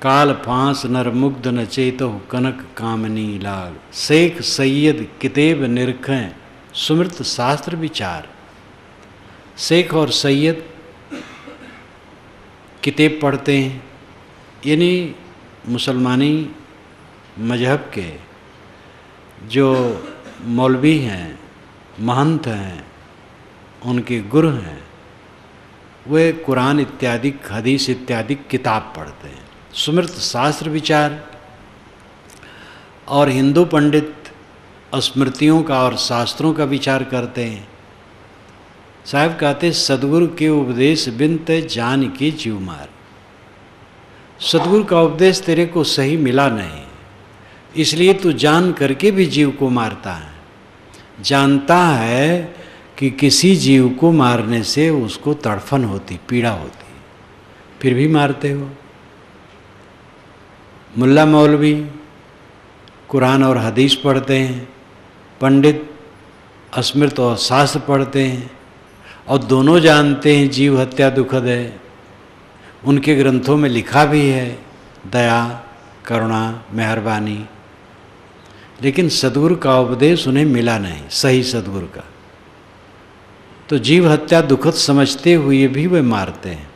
काल फांस नर मुग्ध न चेतो कनक कामनी लाल, शेख सैयद कितेब निरखें सुमृत शास्त्र विचार। शेख और सैयद किताब पढ़ते हैं, यानी मुसलमानी मजहब के जो मौलवी हैं, महंत हैं, उनके गुरु हैं, वे कुरान इत्यादि हदीस इत्यादि किताब पढ़ते हैं, सुमृत शास्त्र विचार। और हिंदू पंडित स्मृतियों का और शास्त्रों का विचार करते हैं। साहब कहते सदगुरु के उपदेश बिन ते जान के जीव मार। सदगुरु का उपदेश तेरे को सही मिला नहीं, इसलिए तू जान करके भी जीव को मारता है। जानता है कि किसी जीव को मारने से उसको तड़फन होती, पीड़ा होती, फिर भी मारते हो। मुल्ला मौलवी कुरान और हदीस पढ़ते हैं, पंडित स्मृत और शास्त्र पढ़ते हैं, और दोनों जानते हैं जीव हत्या दुखद है। उनके ग्रंथों में लिखा भी है दया, करुणा, मेहरबानी, लेकिन सद्गुरु का उपदेश उन्हें मिला नहीं, सही सद्गुरु का। तो जीव हत्या दुखद समझते हुए भी वे मारते हैं।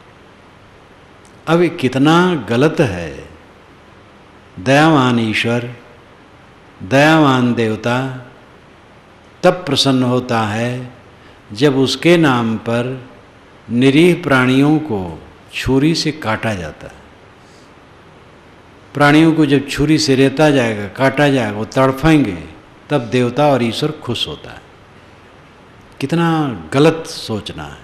अब ये कितना गलत है। दयावान ईश्वर, दयावान देवता तब प्रसन्न होता है जब उसके नाम पर निरीह प्राणियों को छुरी से काटा जाता है। प्राणियों को जब छुरी से रेता जाएगा, काटा जाएगा, वो तड़फेंगे, तब देवता और ईश्वर खुश होता है। कितना गलत सोचना है।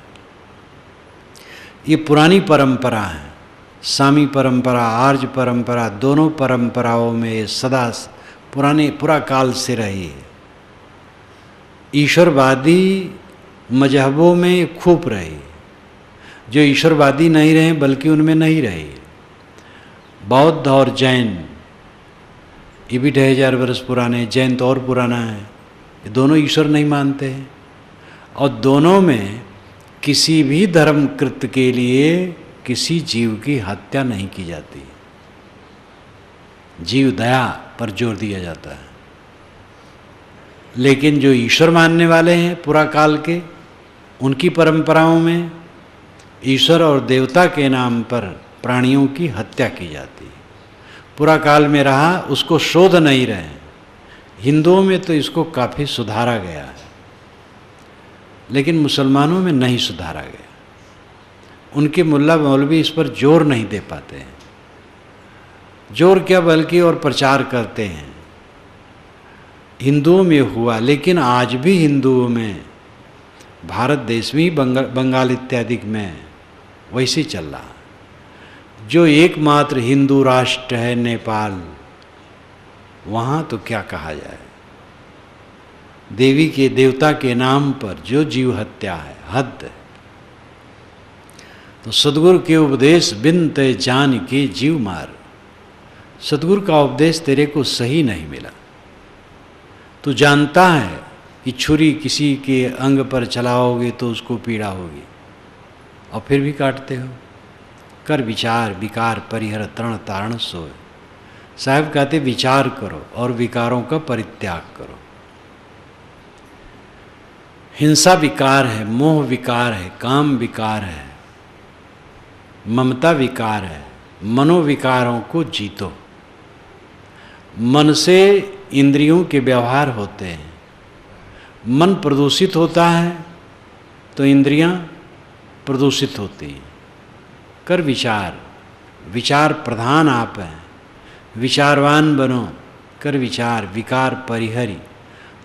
ये पुरानी परंपरा है, सामी परंपरा, आर्य परंपरा, दोनों परंपराओं में सदा पूरा काल से रही है। ईश्वरवादी मजहबों में खूब रही। जो ईश्वरवादी नहीं रहे बल्कि उनमें नहीं रही। बौद्ध और जैन, ये भी 2500 वर्ष पुराने, जैन तो और पुराना है। ये दोनों ईश्वर नहीं मानते हैं और दोनों में किसी भी धर्म कृत्य के लिए किसी जीव की हत्या नहीं की जाती। जीव दया पर जोर दिया जाता है। लेकिन जो ईश्वर मानने वाले हैं पुरा काल के, उनकी परंपराओं में ईश्वर और देवता के नाम पर प्राणियों की हत्या की जाती है। पुरा काल में रहा, उसको शोध नहीं रहे। हिंदुओं में तो इसको काफ़ी सुधारा गया है, लेकिन मुसलमानों में नहीं सुधारा गया। उनके मुल्ला मौलवी इस पर जोर नहीं दे पाते हैं। जोर क्या, बल्कि और प्रचार करते हैं। हिंदुओं में हुआ, लेकिन आज भी हिंदुओं में, भारत देश में, बंगाल इत्यादि में वैसे चल रहा। जो एकमात्र हिंदू राष्ट्र है नेपाल, वहाँ तो क्या कहा जाए। देवी के देवता के नाम पर जो जीव हत्या है, हद है। तो सदगुरु के उपदेश बिन ते जान के जीव मार। सदगुरु का उपदेश तेरे को सही नहीं मिला। तू जानता है कि छुरी किसी के अंग पर चलाओगे तो उसको पीड़ा होगी, और फिर भी काटते हो। कर विचार विकार परिहर तरण तारण सोए। साहब कहते विचार करो और विकारों का परित्याग करो। हिंसा विकार है, मोह विकार है, काम विकार है, ममता विकार है। मनोविकारों को जीतो। मन से इंद्रियों के व्यवहार होते हैं। मन प्रदूषित होता है तो इंद्रियां प्रदूषित होती हैं। कर विचार, विचार प्रधान आप हैं। विचारवान बनो, कर विचार विकार परिहरी,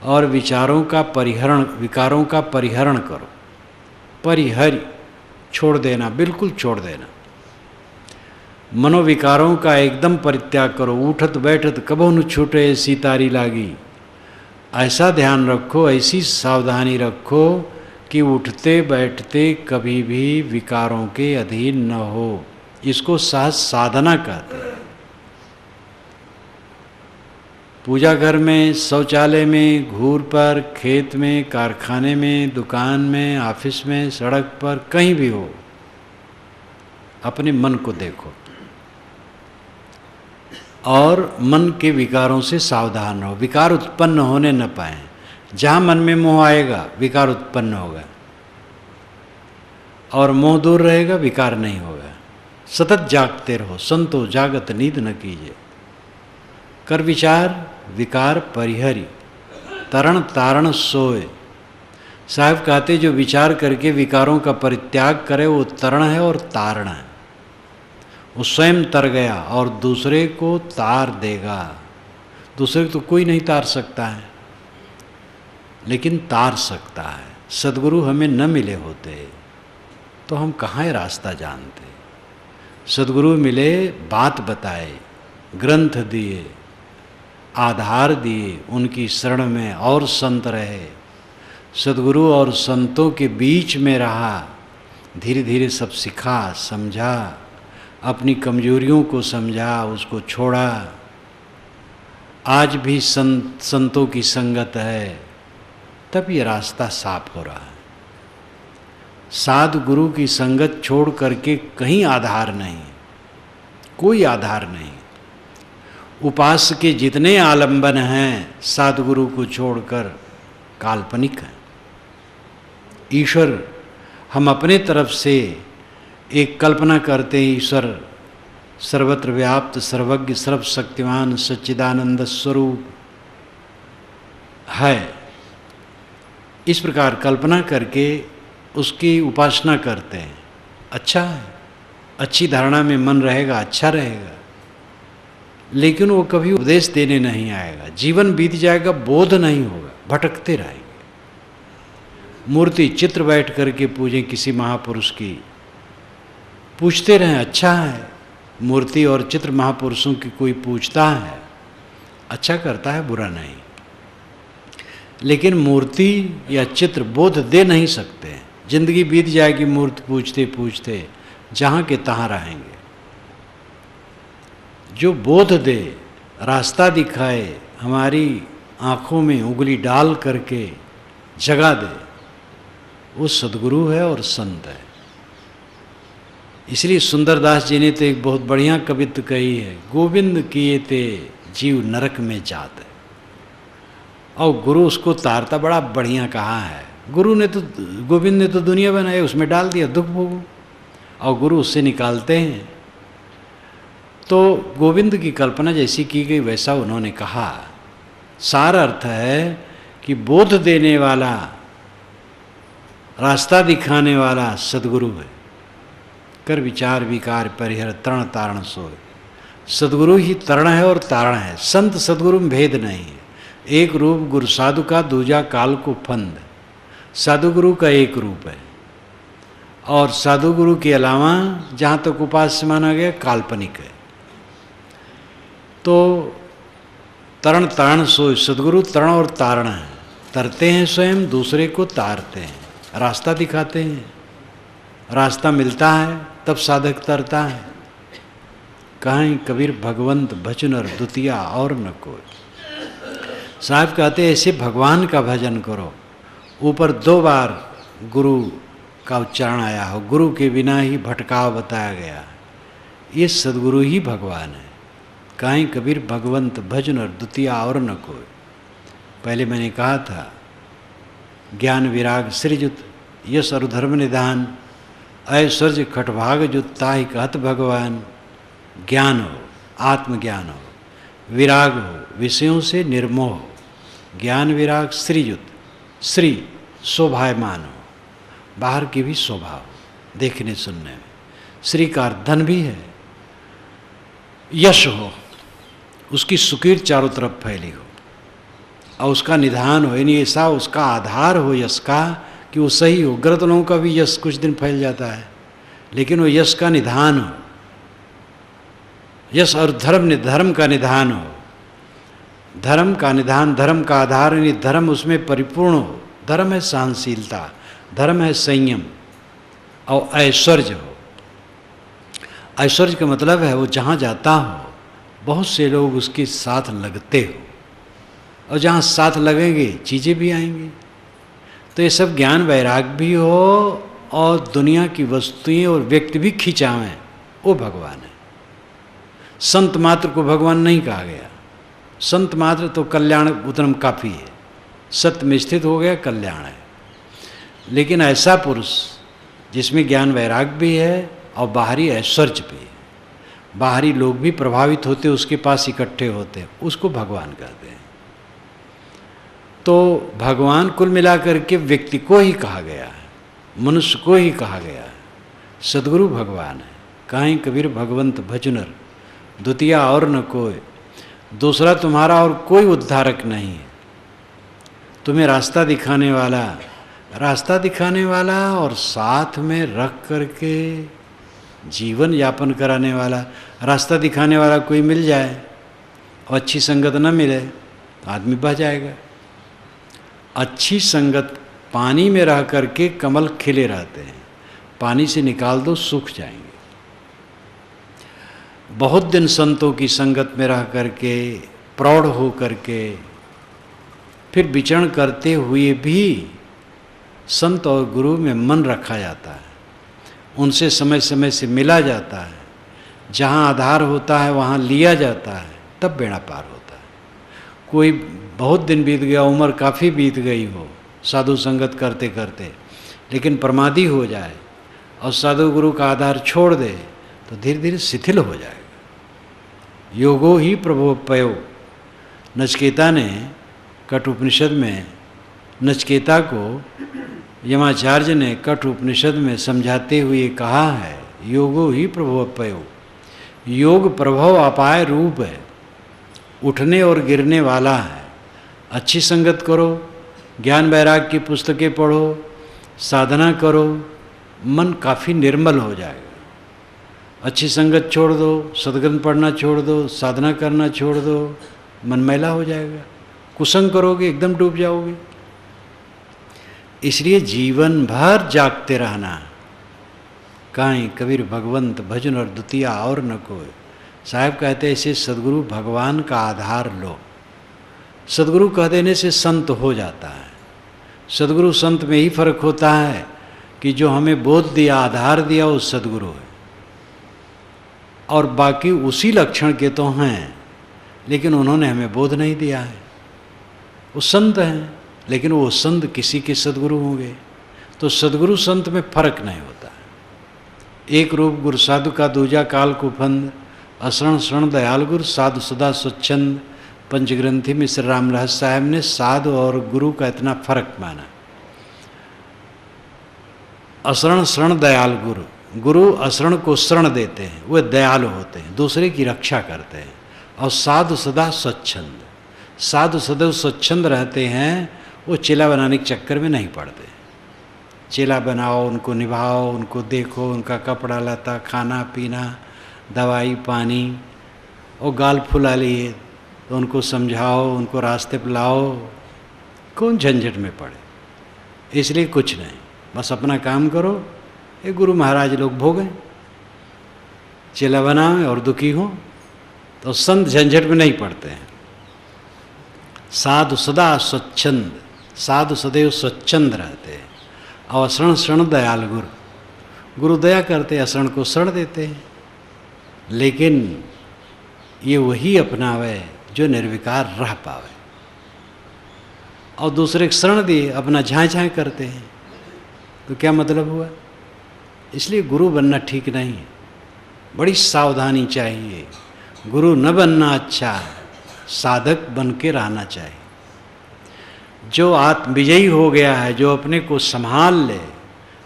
और विचारों का परिहरण, विकारों का परिहरण करो। परिहरी, छोड़ देना, बिल्कुल छोड़ देना। मनोविकारों का एकदम परित्याग करो। उठत बैठत कबो न छूटे सीतारी लागी। ऐसा ध्यान रखो, ऐसी सावधानी रखो कि उठते बैठते कभी भी विकारों के अधीन न हो। इसको सहज साधना कहते हैं। पूजा घर में, शौचालय में, घूर पर, खेत में, कारखाने में, दुकान में, ऑफिस में, सड़क पर, कहीं भी हो, अपने मन को देखो और मन के विकारों से सावधान रहो। विकार उत्पन्न होने न पाए। जहाँ मन में मोह आएगा विकार उत्पन्न होगा, और मोह दूर रहेगा विकार नहीं होगा। सतत जागते रहो। संतो जागत नींद न कीजिए। कर विचार विकार परिहरी, तरण तारण सोए। साहब कहते जो विचार करके विकारों का परित्याग करे वो तरण है और तारण है। वो स्वयं तर गया और दूसरे को तार देगा। दूसरे को तो कोई नहीं तार सकता है, लेकिन तार सकता है। सदगुरु हमें न मिले होते तो हम कहाँ रास्ता जानते। सदगुरु मिले, बात बताए, ग्रंथ दिए, आधार दिए, उनकी शरण में और संत रहे। सदगुरु और संतों के बीच में रहा, धीरे धीरे सब सिखा, समझा, अपनी कमजोरियों को समझा, उसको छोड़ा। आज भी संतों की संगत है, तब ये रास्ता साफ हो रहा है। साधु गुरु की संगत छोड़ करके कहीं आधार नहीं, कोई आधार नहीं। उपास के जितने आलंबन हैं सदगुरु को छोड़कर काल्पनिक हैं। ईश्वर, हम अपने तरफ से एक कल्पना करते हैं ईश्वर सर्वत्र व्याप्त, सर्वज्ञ, सर्वशक्तिमान, सच्चिदानंद स्वरूप है, इस प्रकार कल्पना करके उसकी उपासना करते हैं। अच्छा है, अच्छी धारणा में मन रहेगा, अच्छा रहेगा, लेकिन वो कभी उपदेश देने नहीं आएगा। जीवन बीत जाएगा, बोध नहीं होगा, भटकते रहेंगे। मूर्ति चित्र बैठ करके पूजें किसी महापुरुष की, पूछते रहें, अच्छा है। मूर्ति और चित्र महापुरुषों की कोई पूछता है, अच्छा करता है, बुरा नहीं। लेकिन मूर्ति या चित्र बोध दे नहीं सकते। जिंदगी बीत जाएगी मूर्ति पूछते पूछते, जहाँ के तहाँ रहेंगे। जो बोध दे, रास्ता दिखाए, हमारी आँखों में उंगली डाल करके जगा दे, वो सद्गुरु है और संत है। इसलिए सुंदरदास जी ने तो एक बहुत बढ़िया कवित्व कही है, गोविंद किए ते जीव नरक में जात है। और गुरु उसको तारता बड़ा बढ़िया कहा है। गुरु ने तो, गोविंद ने तो दुनिया बनाई, उसमें डाल दिया दुख भोगो, और गुरु उससे निकालते हैं। तो गोविंद की कल्पना जैसी की गई वैसा उन्होंने कहा। सार अर्थ है कि बोध देने वाला, रास्ता दिखाने वाला सद्गुरु है। कर विचार विकार परिहर तरण तारण सोय। सद्गुरु ही तरण है और तारण है। संत सद्गुरु में भेद नहीं है। एक रूप गुरु साधु का, दूजा काल को फंद। साधु गुरु का एक रूप है, और साधु गुरु के अलावा जहाँ तक उपास्य माना गया काल्पनिक है। तो तरण तारण सोय, सद्गुरु तरण और तारण है। तरते हैं स्वयं, दूसरे को तारते हैं, रास्ता दिखाते हैं। रास्ता मिलता है तब साधक तरता है। कहीं कबीर भगवंत भजनर द्वितीया और न कोई। साहब कहते ऐसे भगवान का भजन करो। ऊपर 2 बार गुरु का उच्चारण आया हो, गुरु के बिना ही भटकाव बताया गया। ये सद्गुरु ही भगवान है। कहीं कबीर भगवंत भजनर द्वितीया और न कोई। पहले मैंने कहा था, ज्ञान विराग सृजुत, यश और धर्म निधान, ऐश्वर्य खटभाग जुत्ता ही कहत भगवान। ज्ञान हो, आत्मज्ञान हो, विराग हो, विषयों से निर्मोह हो। ज्ञान विराग श्रीयुत, श्री शोभायमान हो, बाहर की भी शोभा हो देखने सुनने में। श्री का धन भी है। यश हो, उसकी सुकीर्त चारों तरफ फैली हो, और उसका निधान हो, यानी ऐसा उसका आधार हो यश का कि वो सही हो। गलत लोगों का भी यश कुछ दिन फैल जाता है, लेकिन वो यश का निधान हो। यश और धर्म का निधान हो। धर्म का निधान, धर्म का आधार, यानी धर्म उसमें परिपूर्ण हो। धर्म है सहनशीलता, धर्म है संयम, और ऐश्वर्य हो। ऐश्वर्य का मतलब है वो जहाँ जाता हो बहुत से लोग उसके साथ लगते हो, और जहाँ साथ लगेंगे चीज़ें भी आएंगी। तो ये सब ज्ञान वैराग भी हो, और दुनिया की वस्तुएं और व्यक्ति भी खिंचावें, वो भगवान है। संत मात्र को भगवान नहीं कहा गया। संत मात्र तो कल्याण उतरम काफ़ी है। सत्य में स्थित हो गया, कल्याण है। लेकिन ऐसा पुरुष जिसमें ज्ञान वैराग भी है और बाहरी ऐश्वर्य भी है, बाहरी लोग भी प्रभावित होते, उसके पास इकट्ठे होते, उसको भगवान कहते हैं। तो भगवान कुल मिलाकर के व्यक्ति को ही कहा गया है, मनुष्य को ही कहा गया है। सद्गुरु भगवान है। कहीं कबीर भगवंत भजनर द्वितीया और न कोई। दूसरा तुम्हारा और कोई उद्धारक नहीं है। तुम्हें रास्ता दिखाने वाला और साथ में रख करके जीवन यापन कराने वाला। रास्ता दिखाने वाला कोई मिल जाए और अच्छी संगत न मिले तो आदमी बह जाएगा। अच्छी संगत, पानी में रह करके कमल खिले रहते हैं, पानी से निकाल दो सूख जाएंगे। बहुत दिन संतों की संगत में रह करके, प्रौढ़ हो करके, फिर विचरण करते हुए भी संत और गुरु में मन रखा जाता है, उनसे समय समय से मिला जाता है, जहाँ आधार होता है वहाँ लिया जाता है, तब बेड़ा पार होता है। कोई बहुत दिन बीत गया, उम्र काफ़ी बीत गई हो साधु संगत करते करते, लेकिन प्रमादी हो जाए और साधु गुरु का आधार छोड़ दे तो धीरे धीरे शिथिल हो जाएगा। योगो ही प्रभोपयो। नचिकेता ने कठ उपनिषद में नचिकेता को यमाचार्य ने कठ उपनिषद में समझाते हुए कहा है, योगो ही प्रभोपयो। योग प्रभव अपाय रूप है, उठने और गिरने वाला है। अच्छी संगत करो, ज्ञान वैराग की पुस्तकें पढ़ो, साधना करो, मन काफ़ी निर्मल हो जाएगा। अच्छी संगत छोड़ दो, सदग्रंथ पढ़ना छोड़ दो, साधना करना छोड़ दो, मन मैला हो जाएगा। कुसंग करोगे एकदम डूब जाओगे। इसलिए जीवन भर जागते रहना। काई कबीर भगवंत भजन और द्वितीया और न कोई। साहब कहते ऐसे सदगुरु भगवान का आधार लो। सदगुरु कह देने से संत हो जाता है। सदगुरु संत में ही फर्क होता है कि जो हमें बोध दिया, आधार दिया, वो सदगुरु है। और बाकी उसी लक्षण के तो हैं, लेकिन उन्होंने हमें बोध नहीं दिया है। वो संत हैं, लेकिन वो संत किसी के सदगुरु होंगे। तो सदगुरु संत में फर्क नहीं होता। एक रूप गुरु साधु का दूजा काल कुफंद, अशरण शरण दयाल गुरु साधु सदा स्वच्छंद। पंचग्रंथी में श्री राम रहस्य साहब ने साधु और गुरु का इतना फर्क माना। अशरण शरण दयाल गुरु, गुरु अशरण को शरण देते हैं, वे दयालु होते हैं, दूसरे की रक्षा करते हैं। और साधु सदा स्वच्छंद, साधु सदैव स्वच्छंद रहते हैं। वो चेला बनाने के चक्कर में नहीं पड़ते। चेला बनाओ, उनको निभाओ, उनको देखो, उनका कपड़ा लता, खाना पीना, दवाई पानी, और गाल फुला लिए तो उनको समझाओ, उनको रास्ते पर लाओ। कौन झंझट में पड़े। इसलिए कुछ नहीं, बस अपना काम करो। ये गुरु महाराज लोग भोगें, चेला बनाएं और दुखी हो, तो संत झंझट में नहीं पड़ते हैं। साधु सदा स्वच्छंद, साधु सदैव स्वच्छंद रहते हैं। और अशरण शरण दयाल गुरु, गुरु दया करते, अशरण को शरण देते हैं। लेकिन ये वही अपनावे जो निर्विकार रह पावे। और दूसरे को शरण दिए, अपना झाँ झाँ करते हैं, तो क्या मतलब हुआ। इसलिए गुरु बनना ठीक नहीं है, बड़ी सावधानी चाहिए। गुरु न बनना अच्छा है, साधक बन के रहना चाहिए। जो आत्मविजयी हो गया है, जो अपने को संभाल ले,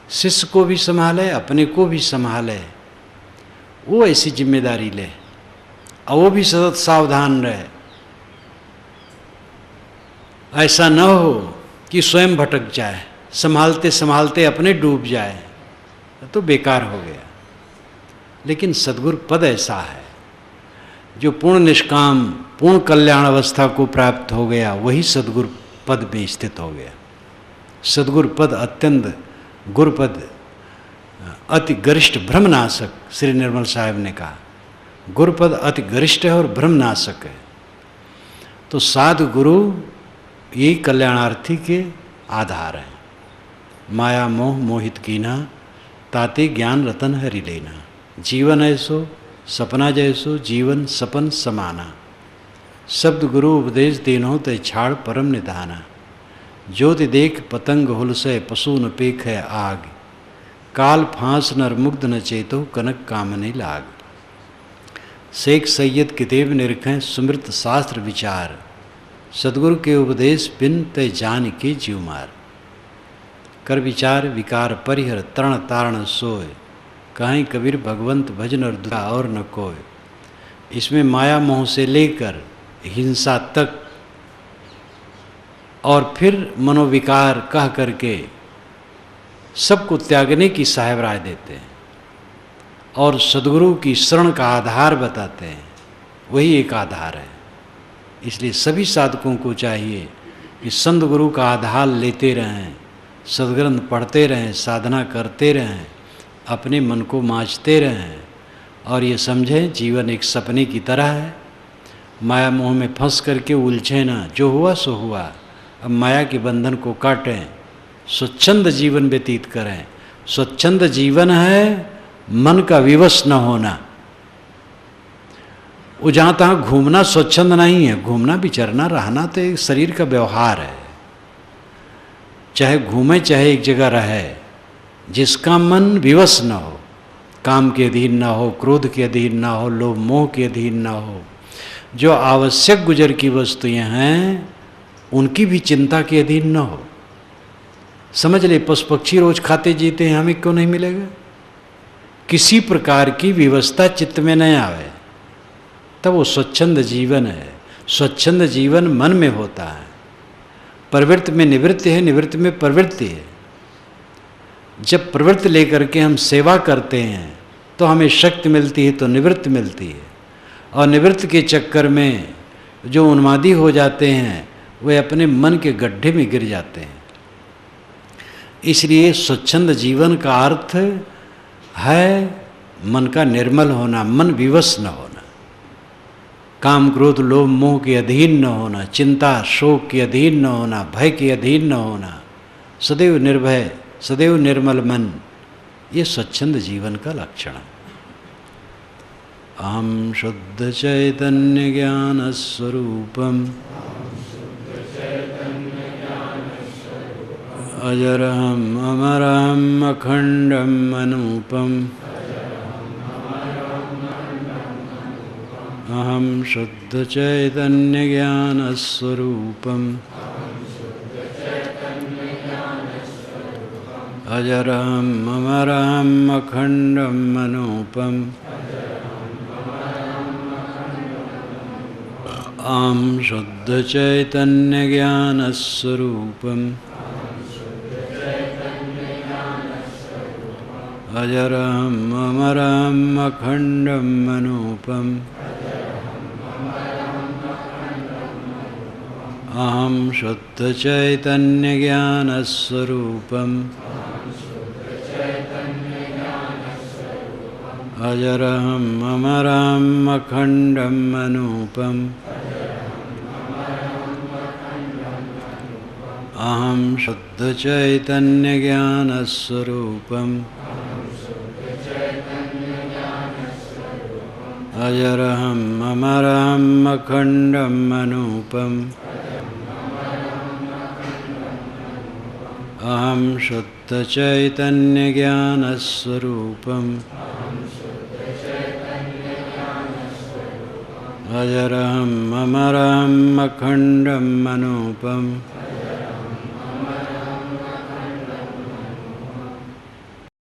शिष्य को भी संभाले, अपने को भी संभाले, वो ऐसी जिम्मेदारी ले और वो भी सतत सावधान रहे। ऐसा न हो कि स्वयं भटक जाए, संभालते संभालते अपने डूब जाए, तो बेकार हो गया। लेकिन सद्गुरु पद ऐसा है जो पूर्ण निष्काम, पूर्ण कल्याण अवस्था को प्राप्त हो गया, वही सद्गुरु पद में स्थित हो गया। सद्गुरु पद अत्यंत, गुरुपद अति गरिष्ठ भ्रमनाशक, श्री निर्मल साहब ने कहा गुरुपद अति गरिष्ठ है और भ्रमनाशक है। तो साधु गुरु ये कल्याणार्थी के आधार है। माया मोह मोहित कीना, ताते ज्ञान रतन हरि लेना। जीवन ऐसो सपना जैसो, जीवन सपन समाना। शब्द गुरु उपदेश देनो तय छाड़ परम निधाना। ज्योति देख पतंग हुलसय, पशु न पेख है आग। काल फांस नर मुग्ध न चेतो, कनक कामने लाग। शेख सैयद कितेब निरखें, सुमृत शास्त्र विचार। सदगुरु के उपदेश बिन तय जान के जीव मार। कर विचार विकार परिहर, तरण तारण सोय। कहीं कबीर भगवंत भजन और दुआ और न कोय। इसमें माया मोह से लेकर हिंसा तक और फिर मनोविकार कह करके सबको त्यागने की साहेब राय देते हैं और सद्गुरु की शरण का आधार बताते हैं। वही एक आधार है। इसलिए सभी साधकों को चाहिए कि संत गुरु का आधार लेते रहें, सद्ग्रंथ पढ़ते रहें, साधना करते रहें, अपने मन को मांझते रहें और ये समझें जीवन एक सपने की तरह है। माया मोह में फंस करके उलझे ना, जो हुआ सो हुआ। अब माया के बंधन को काटें, स्वच्छंद जीवन व्यतीत करें। स्वच्छंद जीवन है मन का विवश न होना। वो जहाँ तहाँ घूमना स्वच्छंद नहीं है। घूमना विचरना रहना तो एक शरीर का व्यवहार है। चाहे घूमे चाहे एक जगह रहे, जिसका मन विवश न हो, काम के अधीन ना हो, क्रोध के अधीन ना हो, लोभ मोह के अधीन ना हो, जो आवश्यक गुजर की वस्तुएं हैं उनकी भी चिंता के अधीन न हो। समझ ले, पशु पक्षी रोज खाते जीते हैं, हमें क्यों नहीं मिलेगा? किसी प्रकार की व्यवस्था चित्त में न आवे तब वो स्वच्छंद जीवन है। स्वच्छंद जीवन मन में होता है। प्रवृत्ति में निवृत्ति है, निवृत्ति में प्रवृत्ति है। जब प्रवृत्ति लेकर के हम सेवा करते हैं तो हमें शक्ति मिलती है, तो निवृत्ति मिलती है। और निवृत्ति के चक्कर में जो उन्मादी हो जाते हैं वे अपने मन के गड्ढे में गिर जाते हैं। इसलिए स्वच्छंद जीवन का अर्थ है मन का निर्मल होना, मन विवश न होना, काम क्रोध लोभ मोह के अधीन न होना, चिंता शोक के अधीन न होना, भय के अधीन न होना, सदैव निर्भय, सदैव निर्मल मन, ये स्वच्छंद जीवन का लक्षण है। अहम शुद्ध चैतन्य ज्ञान स्वरूपम अजरहम अमरहम अखंडम अनूपम अहम शुद्ध चैतन्य ज्ञान स्वरूपम अजरहम अमरहम अखंडम अनूपम अहम शुद्ध चैतन्य ज्ञान स्वरूपम अजरहम अमरहम अखंडम अनूपम अहम शुद्ध चैतन्य ज्ञान स्वरूपम अजरहम अमरहम अखंडम अनूपम अहम शुद्ध चैतन्य ज्ञान स्वरूपम अजरहम अमरहम अखंडम अनूपम अहम शुद्ध चैतन्य ज्ञान स्वरूपम अजरहम अमरहम अखंडम अनूपम